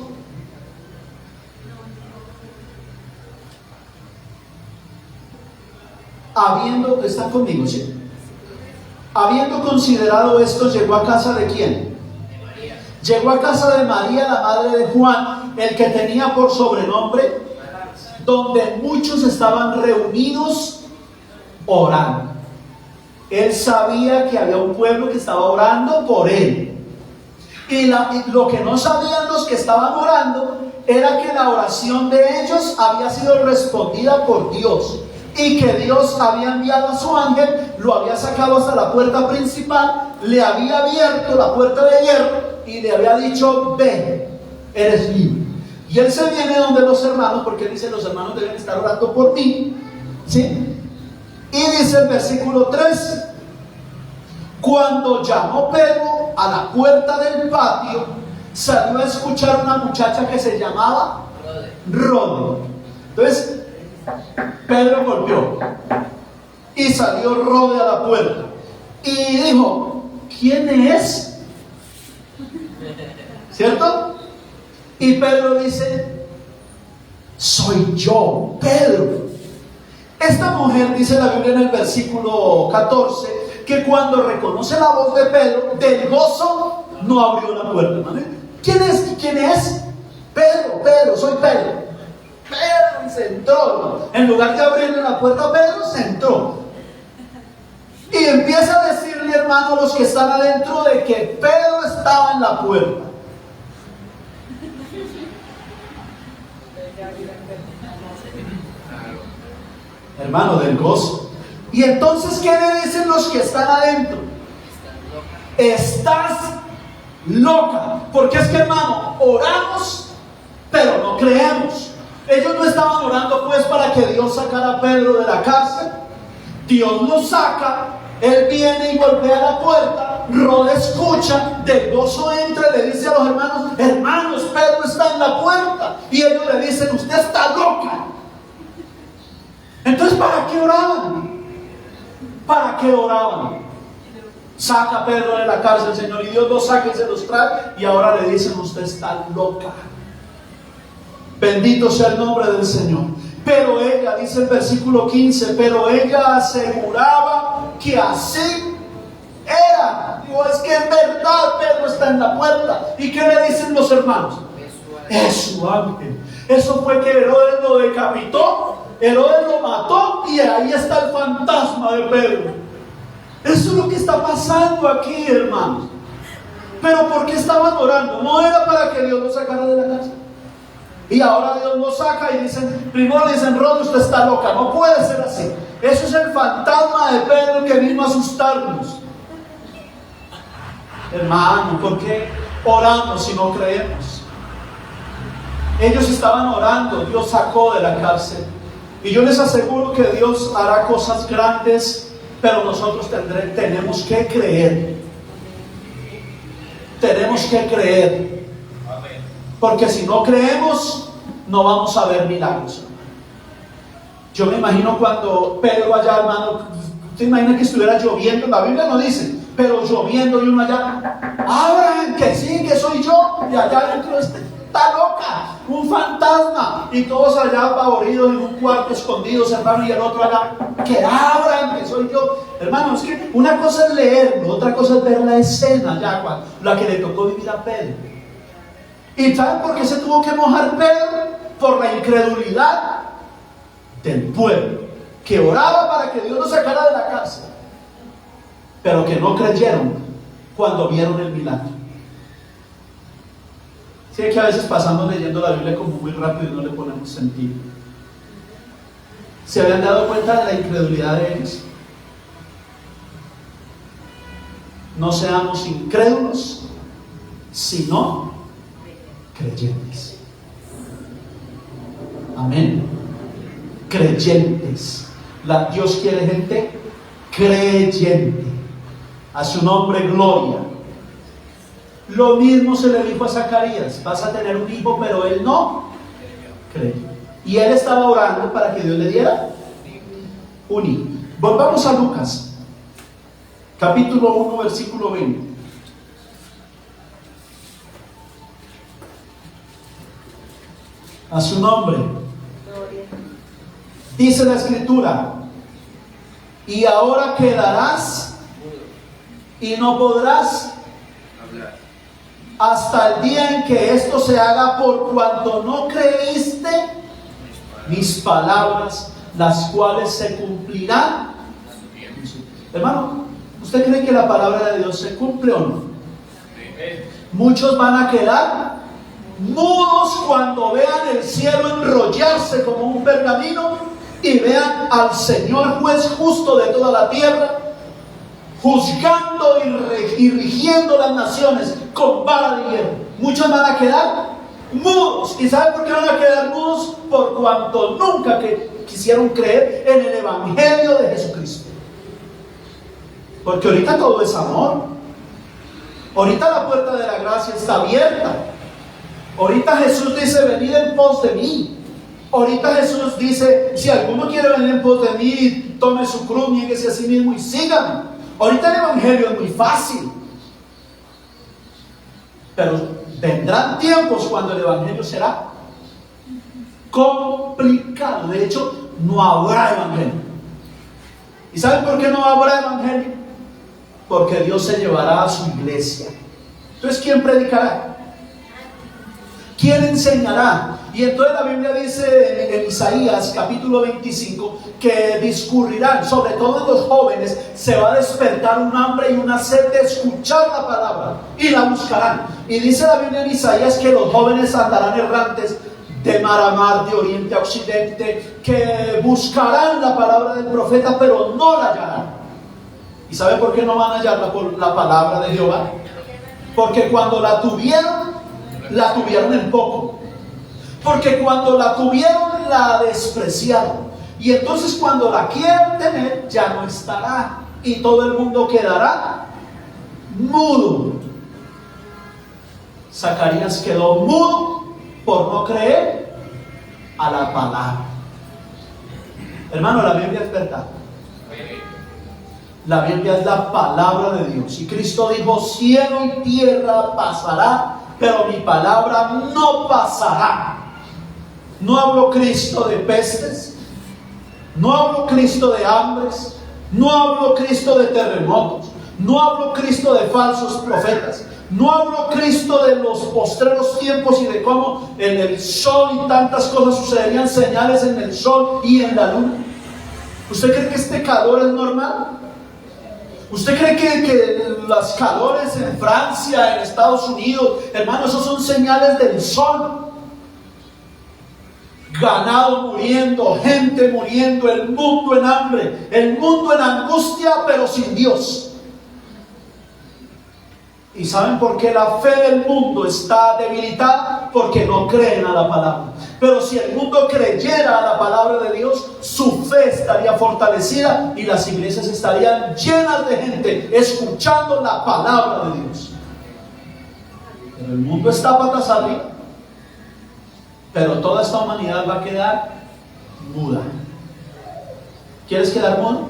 ¿Están conmigo? ¿Sí? Habiendo considerado esto, llegó a casa de ¿quién? Llegó a casa de María, la madre de Juan, el que tenía por sobrenombre, donde muchos estaban reunidos orando. Él sabía que había un pueblo que estaba orando por él. Y lo que no sabían los que estaban orando era que la oración de ellos había sido respondida por Dios. Y que Dios había enviado a su ángel, lo había sacado hasta la puerta principal, le había abierto la puerta de hierro y le había dicho: ven, eres libre. Y él se viene donde los hermanos, porque él dice: los hermanos deben estar orando por mí, ¿sí? Y dice el versículo 3: cuando llamó Pedro a la puerta del patio, salió a escuchar una muchacha que se llamaba Rode. Entonces Pedro golpeó y salió Rode a la puerta y dijo: ¿quién es? ¿Cierto? Y Pedro dice: soy yo, Pedro. Esta mujer, dice la Biblia en el versículo 14, que cuando reconoce la voz de Pedro, del gozo no abrió la puerta. ¿Vale? ¿Quién es? ¿Quién es? Pedro, soy Pedro. Pedro se entró, ¿no? En lugar de abrirle la puerta a Pedro, se entró. Y empieza a decirle, hermano, a los que están adentro, de que Pedro estaba en la puerta. Hermano, del gozo. Y entonces, ¿qué le dicen los que están adentro? Estás loca. Porque es que, hermano, oramos, pero no creemos. Ellos no estaban orando pues para que Dios sacara a Pedro de la cárcel. Dios lo saca, él viene y golpea la puerta, Rode escucha, del gozo entra y le dice a los hermanos: hermanos, Pedro está en la puerta. Y ellos le dicen: usted está loca. Entonces, ¿para qué oraban? ¿Para qué oraban? Saca a Pedro de la cárcel, Señor, y Dios lo saca y se los trae, y ahora le dicen: usted está loca. Bendito sea el nombre del Señor. Pero ella, dice el versículo 15, pero ella aseguraba que así era. Digo, es que en verdad Pedro está en la puerta. ¿Y qué le dicen los hermanos? Es su ángel. Eso fue que Herodes lo decapitó, Herodes lo mató, y ahí está el fantasma de Pedro. Eso es lo que está pasando aquí, hermanos. Pero ¿por qué estaban orando? No era para que Dios lo sacara de la casa. Y ahora Dios lo saca y dicen, primero le dicen: Rode, usted está loca. No puede ser así. Eso es el fantasma de Pedro que vino a asustarnos. Hermano, ¿por qué oramos si no creemos? Ellos estaban orando, Dios sacó de la cárcel. Y yo les aseguro que Dios hará cosas grandes, pero nosotros tenemos que creer. Tenemos que creer. Porque si no creemos, no vamos a ver milagros. Yo me imagino cuando Pedro allá, hermano, ¿te imaginas que estuviera lloviendo? La Biblia no dice, pero lloviendo, y uno allá: abran, que sí, que soy yo. Y allá adentro: está loca. un fantasma, y todos allá apavoridos en un cuarto escondidos, hermano, y el otro allá, que abran, que soy yo. Hermano, es que una cosa es leerlo, otra cosa es ver la escena ya, la que le tocó vivir a Pedro. ¿Y saben por qué se tuvo que mojar Pedro? Por la incredulidad del pueblo, que oraba para que Dios lo sacara de la cárcel, pero que no creyeron cuando vieron el milagro. Sí, que a veces pasamos leyendo la Biblia como muy rápido y no le ponemos sentido. ¿Se habían dado cuenta de la incredulidad de ellos? No seamos incrédulos, sino creyentes. Amén. Creyentes. Dios quiere gente creyente. A su nombre, gloria. Lo mismo se le dijo a Zacarías: vas a tener un hijo, pero él no creyó. Y él estaba orando para que Dios le diera un hijo. Volvamos a Lucas, capítulo 1, versículo 20. A su nombre. Dice la escritura: y ahora quedarás y no podrás hablar hasta el día en que esto se haga, por cuanto no creíste mis palabras, las cuales se cumplirán. Hermano, ¿usted cree que la palabra de Dios se cumple o no? Muchos van a quedar mudos cuando vean el cielo enrollarse como un pergamino y vean al Señor juez justo de toda la tierra, juzgando y rigiendo las naciones con vara de hierro. Muchos van a quedar mudos. ¿Y saben por qué van a quedar mudos? Por cuanto nunca quisieron creer en el Evangelio de Jesucristo. Porque ahorita todo es amor. Ahorita la puerta de la gracia está abierta. Ahorita Jesús dice: venid en pos de mí. Ahorita Jesús dice: si alguno quiere venir en pos de mí, tome su cruz, niéguese a sí mismo y sígame. Ahorita el Evangelio es muy fácil. Pero vendrán tiempos cuando el Evangelio será complicado. De hecho, no habrá Evangelio. ¿Y saben por qué no habrá Evangelio? Porque Dios se llevará a su iglesia. Entonces, ¿quién predicará? ¿Quién enseñará? Y entonces la Biblia dice en Isaías capítulo 25 que discurrirán, sobre todo en los jóvenes, se va a despertar un hambre y una sed de escuchar la palabra y la buscarán. Y dice la Biblia en Isaías que los jóvenes andarán errantes de mar a mar, de oriente a occidente, que buscarán la palabra del profeta, pero no la hallarán. ¿Y sabe por qué no van a hallar la palabra de Jehová? Porque cuando la tuvieron en poco. Porque cuando la tuvieron, la despreciaron. Y entonces cuando la quieran tener, ya no estará. Y todo el mundo quedará mudo. Zacarías quedó mudo por no creer a la palabra. Hermano, la Biblia es verdad. La Biblia es la palabra de Dios. Y Cristo dijo: cielo y tierra pasará, pero mi palabra no pasará. No habló Cristo de pestes, no habló Cristo de hambres, no habló Cristo de terremotos, no habló Cristo de falsos profetas, no habló Cristo de los postreros tiempos y de cómo en el sol y tantas cosas sucederían, señales en el sol y en la luna. ¿Usted cree que este calor es normal? ¿Usted cree que los calores en Francia, en Estados Unidos, hermano, esos son señales del sol? Ganado muriendo, gente muriendo, el mundo en hambre, el mundo en angustia, pero sin Dios. ¿Y saben por qué la fe del mundo está debilitada? Porque no creen a la palabra. Pero si el mundo creyera a la palabra de Dios, su fe estaría fortalecida y las iglesias estarían llenas de gente escuchando la palabra de Dios. Pero el mundo está patas arriba. Pero toda esta humanidad va a quedar muda. ¿Quieres quedar mudo?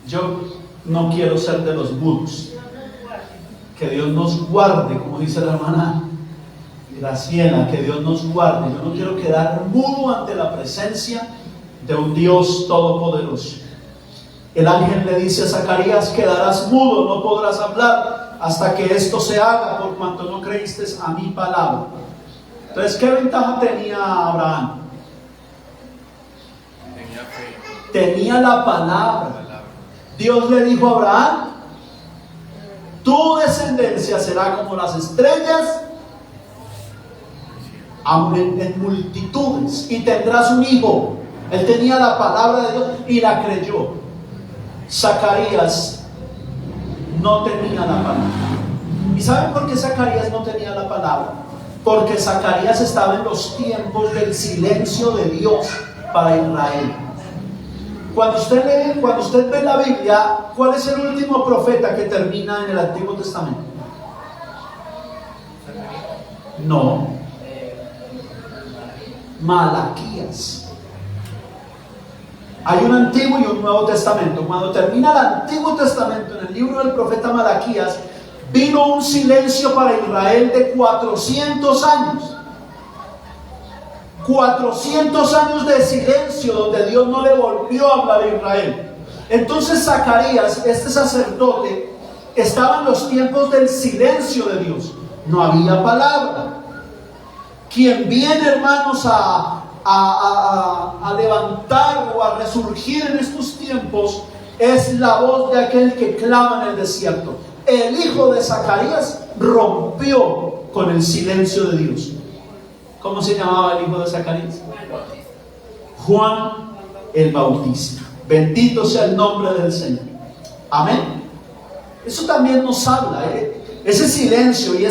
Yo no quiero ser de los mudos. Que Dios nos guarde, como dice la hermana Graciela, que Dios nos guarde. Yo no quiero quedar mudo ante la presencia de un Dios todopoderoso. El ángel le dice a Zacarías: quedarás mudo, no podrás hablar hasta que esto se haga, por cuanto no creíste a mi palabra. Entonces, ¿qué ventaja tenía Abraham? Tenía fe. Tenía la palabra. Dios le dijo a Abraham: tu descendencia será como las estrellas en multitudes, y tendrás un hijo. Él tenía la palabra de Dios y la creyó. Zacarías no tenía la palabra. ¿Y saben por qué Zacarías no tenía la palabra? Porque Zacarías estaba en los tiempos del silencio de Dios para Israel. Cuando usted lee, cuando usted ve la Biblia, ¿cuál es el último profeta que termina en el Antiguo Testamento? No. Malaquías. Hay un Antiguo y un Nuevo Testamento. Cuando termina el Antiguo Testamento, en el libro del profeta Malaquías, vino un silencio para Israel de 400 años. 400 años de silencio donde Dios no le volvió a hablar a Israel. Entonces Zacarías, este sacerdote, estaba en los tiempos del silencio de Dios. No había palabra. Quien viene, hermanos, a levantar o a resurgir en estos tiempos es la voz de aquel que clama en el desierto. El hijo de Zacarías rompió con el silencio de Dios. ¿Cómo se llamaba el hijo de Zacarías? Juan el Bautista. Bendito sea el nombre del Señor. Amén. Eso también nos habla, ese silencio y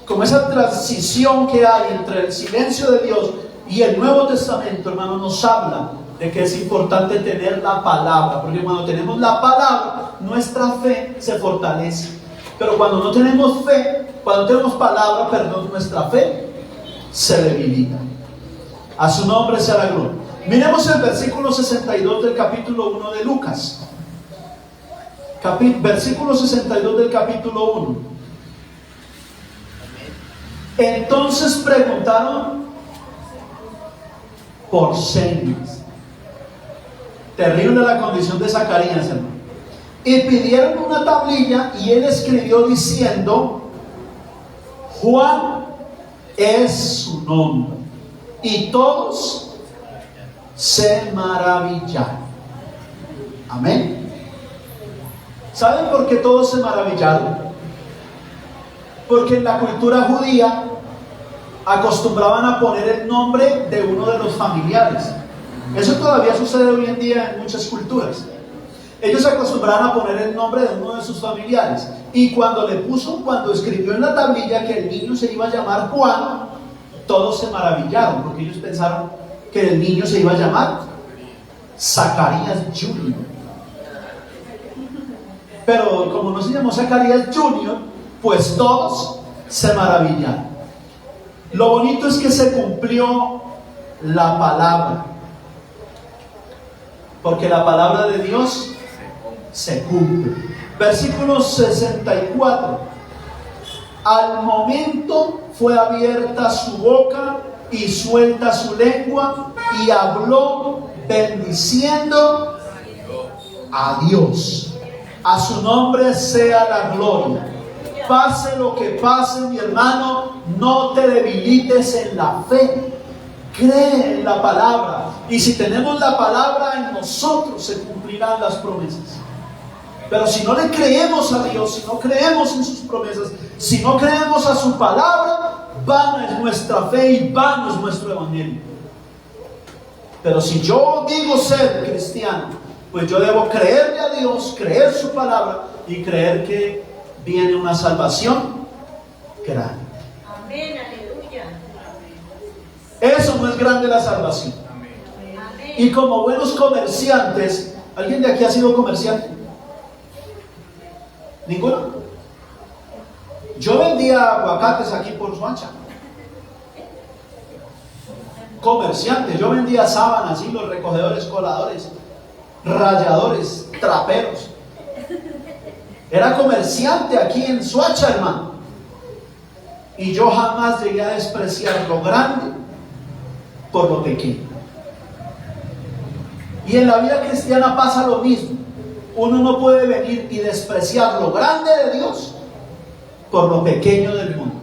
como esa transición que hay entre el silencio de Dios y el Nuevo Testamento, hermano, nos habla de que es importante tener la palabra, porque cuando tenemos la palabra, nuestra fe se fortalece. Pero cuando no tenemos fe, cuando tenemos palabra, perdón, nuestra fe se debilita. A su nombre sea la gloria. Miremos el versículo 62 del capítulo 1 de Lucas. Versículo 62 del capítulo 1. Entonces preguntaron por señas. Terrible la condición de Zacarías, hermano. Y pidieron una tablilla y él escribió diciendo: Juan es su nombre. Y todos se maravillaron. Amén. ¿Saben por qué todos se maravillaron? Porque en la cultura judía acostumbraban a poner el nombre de uno de los familiares. Eso todavía sucede hoy en día en muchas culturas. Ellos acostumbraban a poner el nombre de uno de sus familiares. Y cuando escribió en la tablilla que el niño se iba a llamar Juan, todos se maravillaron, porque ellos pensaron que el niño se iba a llamar Zacarías Jr. Pero como no se llamó Zacarías Jr., pues todos se maravillaron. Lo bonito es que se cumplió la palabra, porque la palabra de Dios se cumple. Versículo 64. Al momento fue abierta su boca y suelta su lengua, y habló bendiciendo a Dios. A su nombre sea la gloria. Pase lo que pase, mi hermano, no te debilites en la fe. Cree en la palabra. Y si tenemos la palabra en nosotros, se cumplirán las promesas. Pero si no le creemos a Dios, si no creemos en sus promesas, si no creemos a su palabra, vana es nuestra fe y vano es nuestro evangelio. Pero si yo digo ser cristiano, pues yo debo creerle a Dios, creer su palabra y creer que viene una salvación grande. Amén, aleluya. Eso no es grande, la salvación. Amén. Y como buenos comerciantes, ¿alguien de aquí ha sido comerciante? ¿Ninguno? Yo vendía aguacates aquí por Suacha. Comerciante, yo vendía sábanas, hilos, recogedores, coladores, ralladores, traperos. Era comerciante aquí en Suacha, hermano. Y yo jamás llegué a despreciar lo grande por lo pequeño. Y en la vida cristiana pasa lo mismo. Uno no puede venir y despreciar lo grande de Dios por lo pequeño del mundo.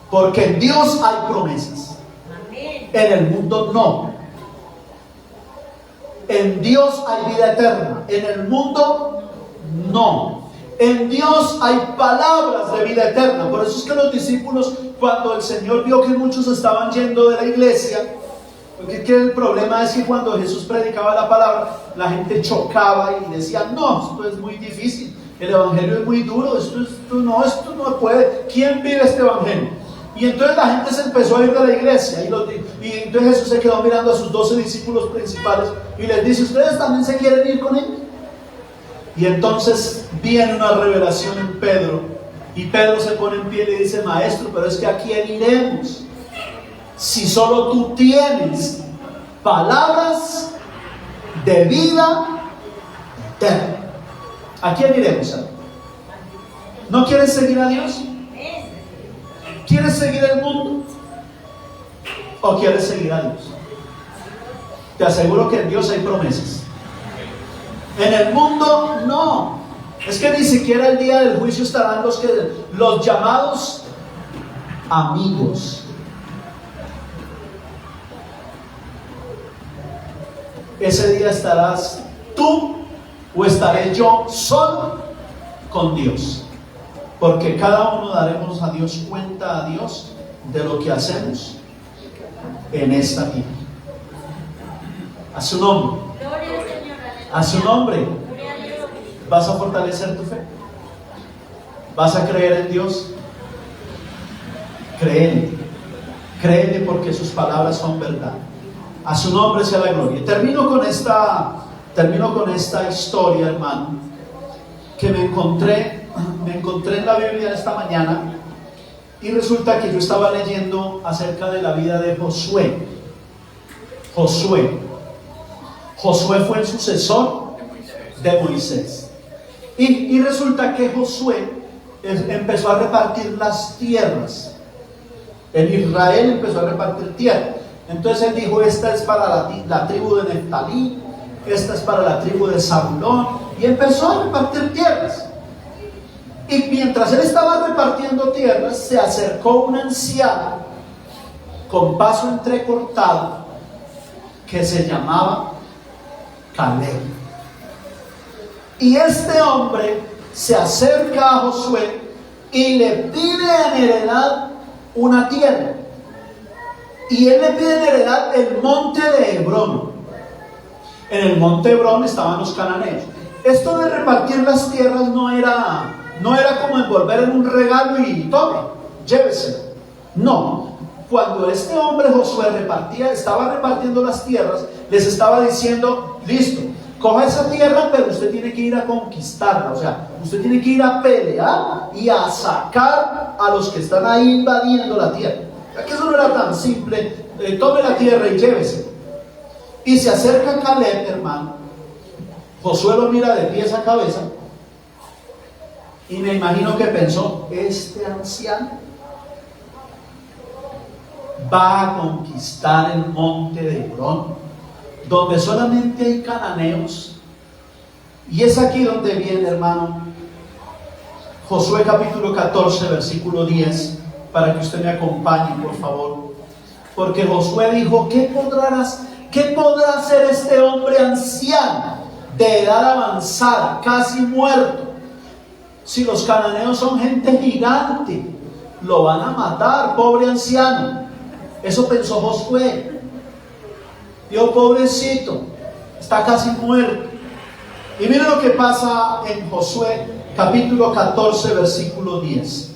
Porque en Dios hay promesas. En el mundo no. En Dios hay vida eterna. En el mundo no. En Dios hay palabras de vida eterna. Por eso es que los discípulos, cuando el Señor vio que muchos estaban yendo de la iglesia, porque el problema es que cuando Jesús predicaba la palabra, la gente chocaba y decía: no, esto es muy difícil, el evangelio es muy duro, esto no puede. ¿Quién vive este evangelio? Y entonces la gente se empezó a ir de la iglesia, y entonces Jesús se quedó mirando a sus 12 discípulos principales y les dice: ¿ustedes también se quieren ir con él? Y entonces viene una revelación en Pedro, y Pedro se pone en pie y le dice: maestro, pero es que ¿a quién iremos? Si solo tú tienes palabras de vida eterna. ¿A quién iremos? ¿No quieres seguir a Dios? ¿Quieres seguir el mundo? ¿O quieres seguir a Dios? Te aseguro que en Dios hay promesas. En el mundo no. Es que ni siquiera el día del juicio estarán los llamados amigos. Ese día estarás tú o estaré yo solo con Dios. Porque cada uno daremos a Dios cuenta a Dios de lo que hacemos en esta vida. A su nombre. A su nombre. ¿Vas a fortalecer tu fe? ¿Vas a creer en Dios? Créele. Créele porque sus palabras son verdad. A su nombre sea la gloria. Termino con esta historia, hermano, que me encontré en la Biblia esta mañana. Y resulta que yo estaba leyendo acerca de la vida de Josué. Josué fue el sucesor de Moisés. Y resulta que Josué empezó a repartir las tierras. En Israel empezó a repartir tierras. Entonces él dijo: esta es para la tribu de Neftalí, esta es para la tribu de Zabulón. Y empezó a repartir tierras. Y mientras él estaba repartiendo tierras, se acercó un anciano con paso entrecortado que se llamaba Caleb. Y este hombre se acerca a Josué y le pide en heredad una tierra. Y él le pide en heredad el monte de Hebrón. En el monte de Hebrón estaban los cananeos. Esto de repartir las tierras no era como envolver en un regalo y tome, llévese. No. Cuando este hombre Josué estaba repartiendo las tierras, les estaba diciendo: listo, coja esa tierra, pero usted tiene que ir a conquistarla. O sea, usted tiene que ir a pelear y a sacar a los que están ahí invadiendo la tierra. O sea, que eso no era tan simple. Tome la tierra y llévese. Y se acerca Caleb, hermano. Josué lo mira de pies a cabeza. Y me imagino que pensó: este anciano va a conquistar el monte de Hebrón, donde solamente hay cananeos. Y es aquí donde viene, hermano, Josué capítulo 14, versículo 10, para que usted me acompañe, por favor. Porque Josué dijo: ¿qué podrá hacer este hombre anciano, de edad avanzada, casi muerto? Si los cananeos son gente gigante, lo van a matar, pobre anciano. Eso pensó Josué. Dios, pobrecito, está casi muerto. Y miren lo que pasa en Josué capítulo 14, versículo 10.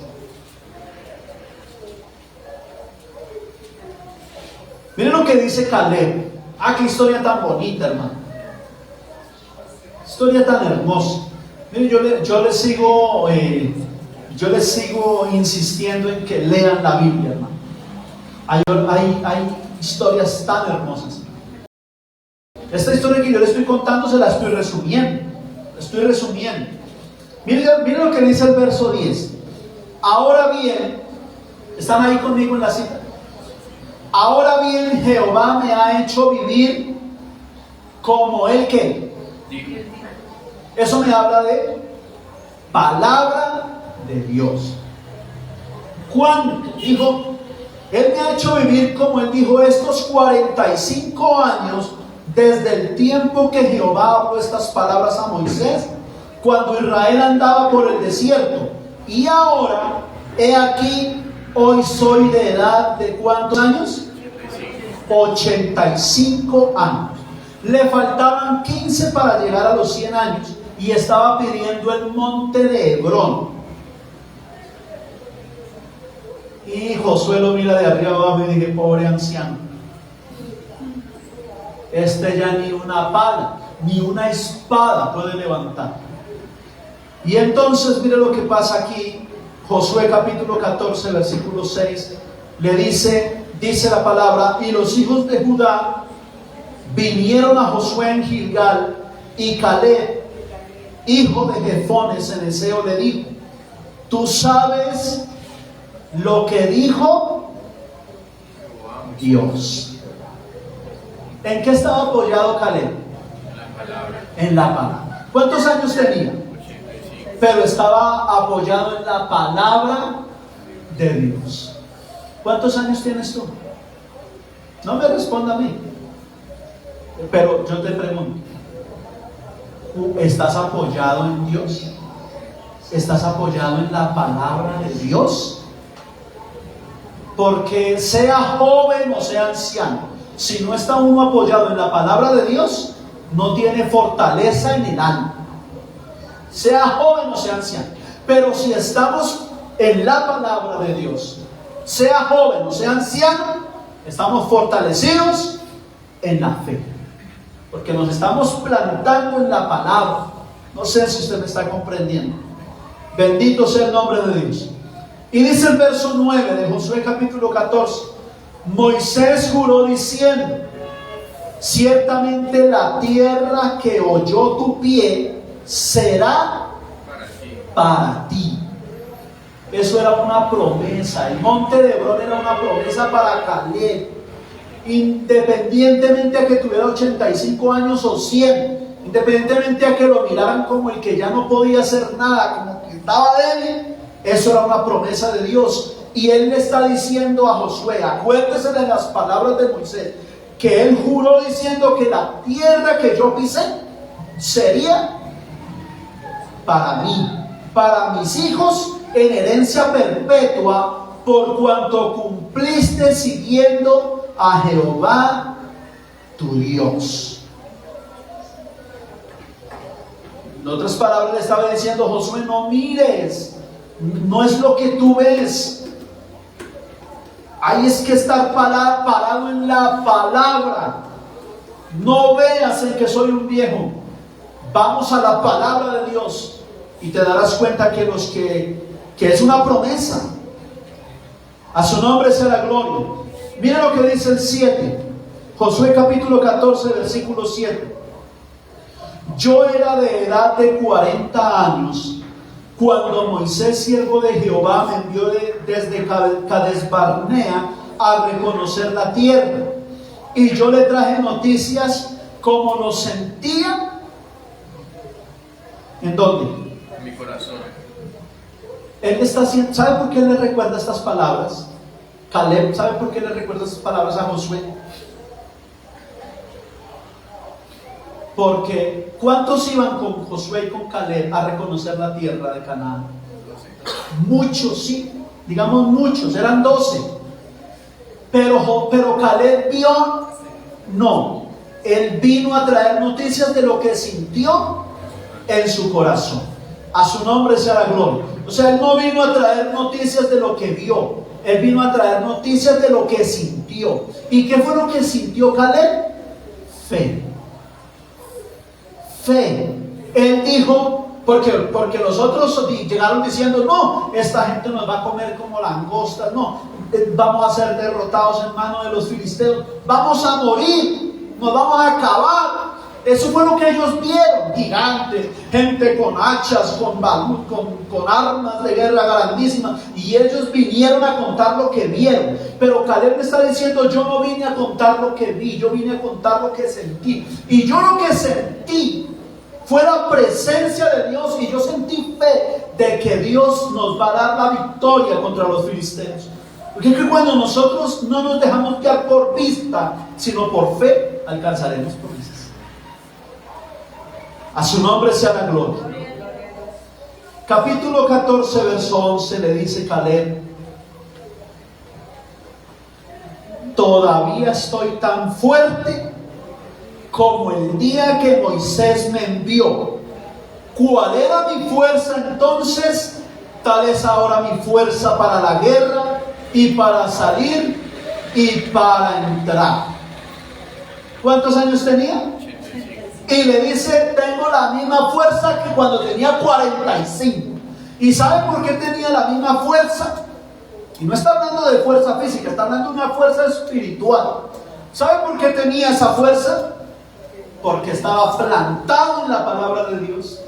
Miren lo que dice Caleb. Qué historia tan bonita, hermano. Historia tan hermosa. Miren, yo les sigo insistiendo en que lean la Biblia, hermano. Hay historias tan hermosas. Esta historia que yo les estoy contando se la estoy resumiendo. Miren lo que dice el verso 10. Ahora bien, ¿Están ahí conmigo en la cita? Ahora bien, Jehová me ha hecho vivir como Él que. Dijo. Eso me habla de palabra de Dios. Juan dijo, Él me ha hecho vivir como Él dijo estos 45 años desde el tiempo que Jehová habló estas palabras a Moisés, cuando Israel andaba por el desierto. Y ahora, he aquí, hoy soy de edad de ¿cuántos años? 85 años. Le faltaban 15 para llegar a los 100 años y estaba pidiendo el monte de Hebrón. Y Josué lo mira de arriba abajo y dije, pobre anciano, ya ni una pala, ni una espada puede levantar. Y entonces mire lo que pasa aquí. Josué capítulo 14 versículo 6 le dice la palabra: y los hijos de Judá vinieron a Josué en Gilgal, y Caleb, hijo de Jefone cenezeo, le dijo: ¿tú sabes lo que dijo Dios? ¿En qué estaba apoyado Caleb? La palabra. En la palabra. ¿Cuántos años tenía? 85. Pero estaba apoyado en la palabra de Dios. ¿Cuántos años tienes tú? No me responda a mí, pero yo te pregunto, ¿estás apoyado en Dios? ¿Estás apoyado en la palabra de Dios? Porque sea joven o sea anciano, si no está uno apoyado en la palabra de Dios, no tiene fortaleza en el alma. Sea joven o sea anciano. Pero si estamos en la palabra de Dios, sea joven o sea anciano, estamos fortalecidos en la fe, porque nos estamos plantando en la palabra. No sé si usted me está comprendiendo. Bendito sea el nombre de Dios. Y dice el verso 9 de Josué capítulo 14: Moisés juró diciendo: ciertamente la tierra que oyó tu pie será para ti. Eso era una promesa. El monte de Hebrón era una promesa para Caleb. Independientemente a que tuviera 85 años o 100, independientemente a que lo miraran como el que ya no podía hacer nada, como que estaba débil, eso era una promesa de Dios. Y él le está diciendo a Josué, acuérdese de las palabras de Moisés, que él juró diciendo que la tierra que yo pisé sería para mí, para mis hijos, en herencia perpetua, por cuanto cumpliste siguiendo a Jehová tu Dios. En otras palabras le estaba diciendo: Josué, no mires, no es lo que tú ves. Hay es que estar parado en la palabra. No veas en que soy un viejo. Vamos a la palabra de Dios y te darás cuenta que es una promesa. A su nombre sea la gloria. Mira lo que dice el 7, Josué capítulo 14 versículo 7. Yo era de edad de 40 años cuando Moisés, siervo de Jehová, me envió desde Cades Barnea a reconocer la tierra, y yo le traje noticias como lo sentía. ¿En dónde? En mi corazón. Él está haciendo, ¿sabe por qué le recuerda estas palabras? Caleb, ¿sabe por qué le recuerda estas palabras a Josué? Porque ¿cuántos iban con Josué y con Caleb a reconocer la tierra de Canaán? Muchos, sí, digamos muchos, eran 12. Pero Caleb vio, no, él vino a traer noticias de lo que sintió en su corazón. A su nombre sea la gloria. O sea, él no vino a traer noticias de lo que vio, él vino a traer noticias de lo que sintió. ¿Y qué fue lo que sintió Caleb? Fe. Fe. Él dijo, porque los otros llegaron diciendo: no, esta gente nos va a comer como langostas, no, vamos a ser derrotados en manos de los filisteos, vamos a morir, nos vamos a acabar. Eso fue lo que ellos vieron, gigantes, gente con hachas, con armas de guerra grandísimas, y ellos vinieron a contar lo que vieron. Pero Caleb me está diciendo, yo no vine a contar lo que vi, yo vine a contar lo que sentí. Y yo lo que sentí fue la presencia de Dios, y yo sentí fe de que Dios nos va a dar la victoria contra los filisteos. Porque es que cuando nosotros no nos dejamos guiar por vista, sino por fe, alcanzaremos promesas. A su nombre sea la gloria. Capítulo 14, verso 11, le dice Caleb: todavía estoy tan fuerte como el día que Moisés me envió. ¿Cuál era mi fuerza entonces? Tal es ahora mi fuerza para la guerra y para salir y para entrar. ¿Cuántos años tenía? Y le dice, tengo la misma fuerza que cuando tenía 45. ¿Y sabe por qué tenía la misma fuerza? Y no está hablando de fuerza física, está hablando de una fuerza espiritual. ¿Sabe por qué tenía esa fuerza? Porque estaba plantado en la palabra de Dios.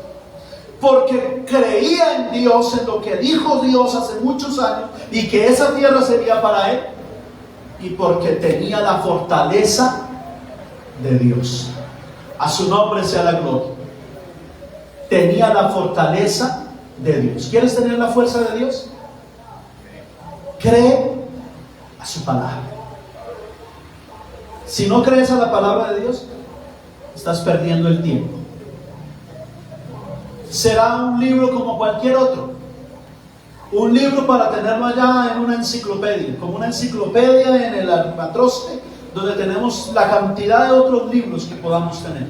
Porque creía en Dios, en lo que dijo Dios hace muchos años, y que esa tierra sería para él. Y porque tenía la fortaleza de Dios. A su nombre sea la gloria. Tenía la fortaleza de Dios. ¿Quieres tener la fuerza de Dios? Cree a su palabra. Si no crees a la palabra de Dios, estás perdiendo el tiempo. Será un libro como cualquier otro. Un libro para tenerlo allá en una enciclopedia, como una enciclopedia en el albatroste, donde tenemos la cantidad de otros libros que podamos tener.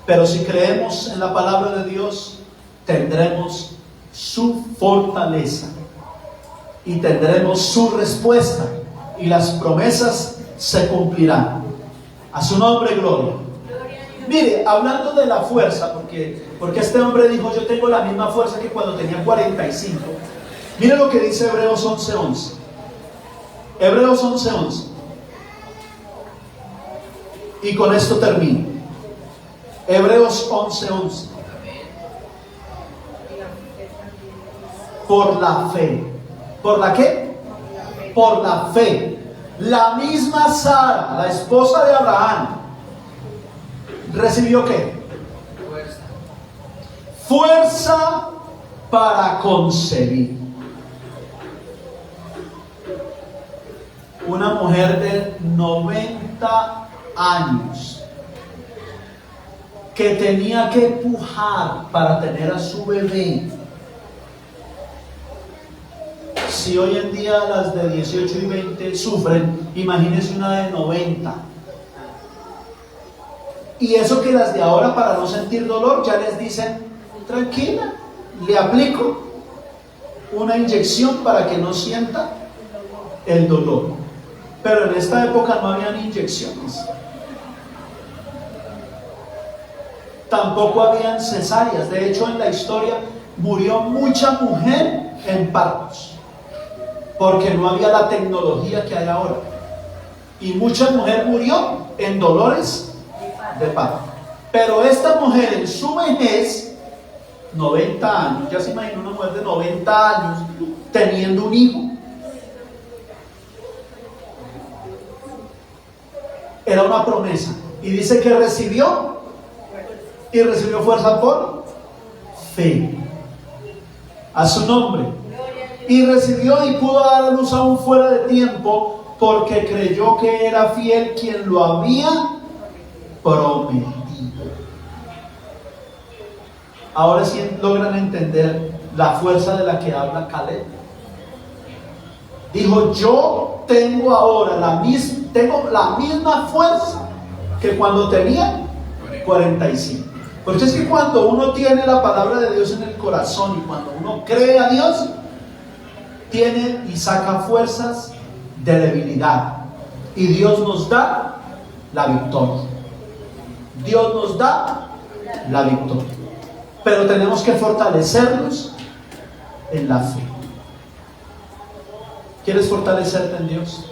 Pero si creemos en la palabra de Dios, tendremos su fortaleza y tendremos su respuesta, y las promesas se cumplirán. A su nombre, gloria. Mire, hablando de la fuerza, porque este hombre dijo, yo tengo la misma fuerza que cuando tenía 45. Mire lo que dice Hebreos 11:11. Hebreos 11:11. Y con esto termino. Hebreos 11:11. Por la fe. ¿Por la qué? Por la fe. La misma Sara, la esposa de Abraham, ¿recibió qué? Fuerza para concebir. Una mujer de 90 años que tenía que pujar para tener a su bebé. Si hoy en día las de 18 y 20 sufren, imagínense una de 90. Y eso que las de ahora, para no sentir dolor, ya les dicen, tranquila, le aplico una inyección para que no sienta el dolor. Pero en esta época no habían inyecciones. Tampoco habían cesáreas. De hecho, en la historia murió mucha mujer en partos, porque no había la tecnología que hay ahora. Y mucha mujer murió en dolores de parto. Pero esta mujer en su vejez, 90 años, ya se imagina una mujer de 90 años teniendo un hijo. Era una promesa. Y dice que recibió, y recibió fuerza por fe. A su nombre. Y recibió y pudo dar a luz aún fuera de tiempo, porque creyó que era fiel quien lo había prometido. Ahora sí logran entender la fuerza de la que habla Caleb. Dijo, yo tengo ahora la misma fuerza que cuando tenía 45. Porque es que cuando uno tiene la palabra de Dios en el corazón y cuando uno cree a Dios, tiene y saca fuerzas de debilidad. Y Dios nos da la victoria. Dios nos da la victoria. Pero tenemos que fortalecernos en la fe. ¿Quieres fortalecerte en Dios?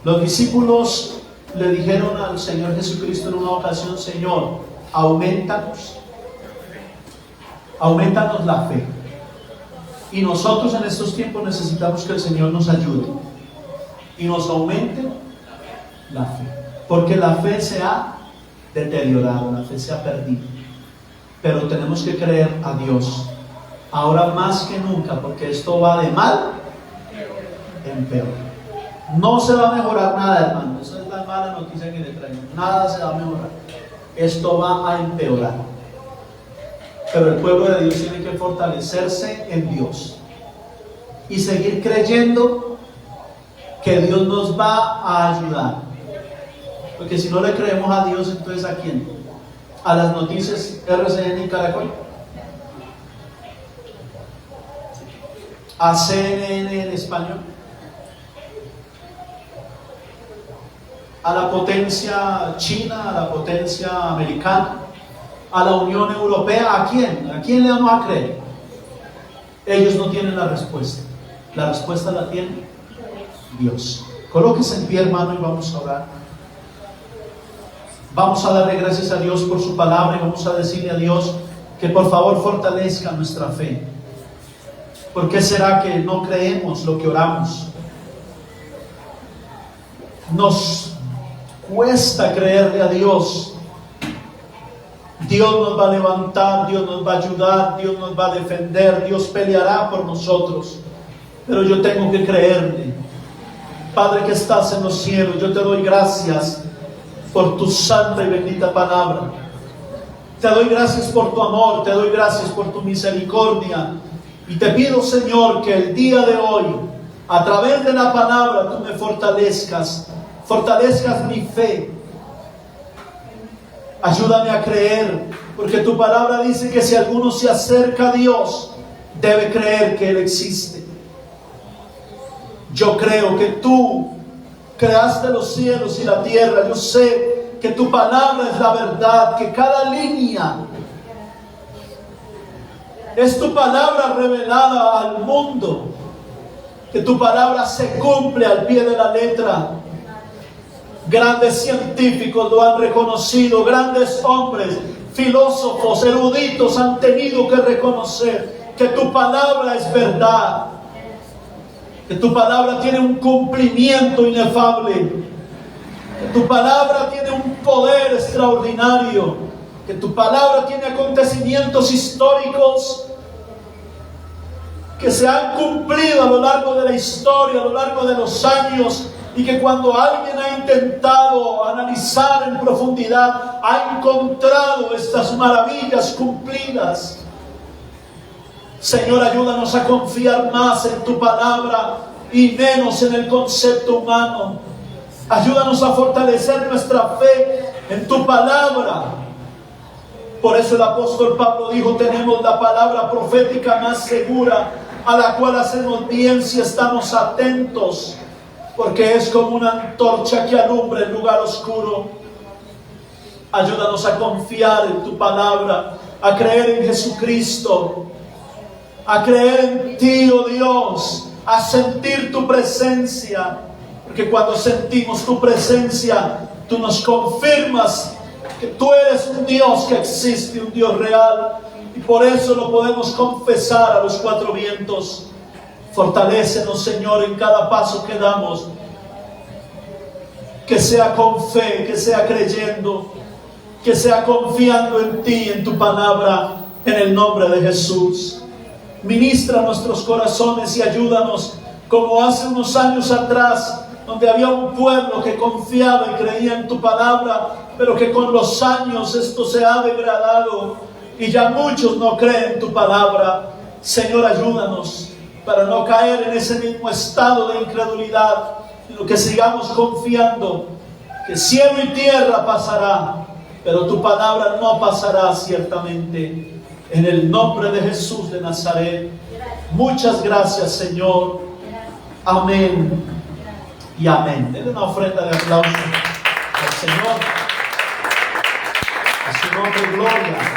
Los discípulos le dijeron al Señor Jesucristo en una ocasión: Señor, aumentanos la fe. Y nosotros en estos tiempos necesitamos que el Señor nos ayude y nos aumente la fe, porque la fe se ha deteriorado, la fe se ha perdido. Pero tenemos que creer a Dios ahora más que nunca, porque esto va de mal en peor. No se va a mejorar nada, hermano. Esa es la mala noticia que le traigo. Nada se va a mejorar. Esto va a empeorar. Pero el pueblo de Dios tiene que fortalecerse en Dios y seguir creyendo que Dios nos va a ayudar. Porque si no le creemos a Dios, entonces ¿a quién? ¿A las noticias RCN y Caracol? ¿A CNN en español? ¿A la potencia china? ¿A la potencia americana? ¿A la Unión Europea? ¿A quién? ¿A quién le vamos a creer? Ellos no tienen la respuesta. La respuesta la tiene Dios. Colóquese en pie, hermano, y vamos a orar. Vamos a darle gracias a Dios por su palabra y vamos a decirle a Dios que por favor fortalezca nuestra fe. ¿Por qué será que no creemos lo que oramos? Nos cuesta creerle a Dios. Dios nos va a levantar, Dios nos va a ayudar, Dios nos va a defender, Dios peleará por nosotros. Pero yo tengo que creerle. Padre que estás en los cielos, yo te doy gracias por tu santa y bendita palabra. Te doy gracias por tu amor, te doy gracias por tu misericordia. Y te pido, Señor, que el día de hoy, a través de la palabra, tú me fortalezcas mi fe. Ayúdame a creer, porque tu palabra dice que si alguno se acerca a Dios, debe creer que Él existe. Yo creo que tú creaste los cielos y la tierra. Yo sé que tu palabra es la verdad, que cada línea es tu palabra revelada al mundo, que tu palabra se cumple al pie de la letra. Grandes científicos lo han reconocido, grandes hombres, filósofos, eruditos han tenido que reconocer que tu palabra es verdad, que tu palabra tiene un cumplimiento inefable, que tu palabra tiene un poder extraordinario, que tu palabra tiene acontecimientos históricos que se han cumplido a lo largo de la historia, a lo largo de los años, y que cuando alguien ha intentado analizar en profundidad, ha encontrado estas maravillas cumplidas. Señor, ayúdanos a confiar más en tu palabra y menos en el concepto humano. Ayúdanos a fortalecer nuestra fe en tu palabra. Por eso el apóstol Pablo dijo: tenemos la palabra profética más segura, a la cual hacemos bien si estamos atentos, porque es como una antorcha que alumbra el lugar oscuro. Ayúdanos a confiar en tu palabra, a creer en Jesucristo, a creer en ti, oh Dios, a sentir tu presencia, porque cuando sentimos tu presencia, tú nos confirmas que tú eres un Dios que existe, un Dios real, y por eso lo podemos confesar a los cuatro vientos. Fortalécenos, Señor, en cada paso que damos, que sea con fe, que sea creyendo, que sea confiando en ti, en tu palabra, en el nombre de Jesús. Ministra nuestros corazones y ayúdanos, como hace unos años atrás, donde había un pueblo que confiaba y creía en tu palabra, pero que con los años esto se ha degradado y ya muchos no creen en tu palabra. Señor, ayúdanos para no caer en ese mismo estado de incredulidad, sino que sigamos confiando que cielo y tierra pasará, pero tu palabra no pasará ciertamente. En el nombre de Jesús de Nazaret, muchas gracias, Señor. Amén y amén. Denle una ofrenda de aplauso al Señor. A su nombre, gloria.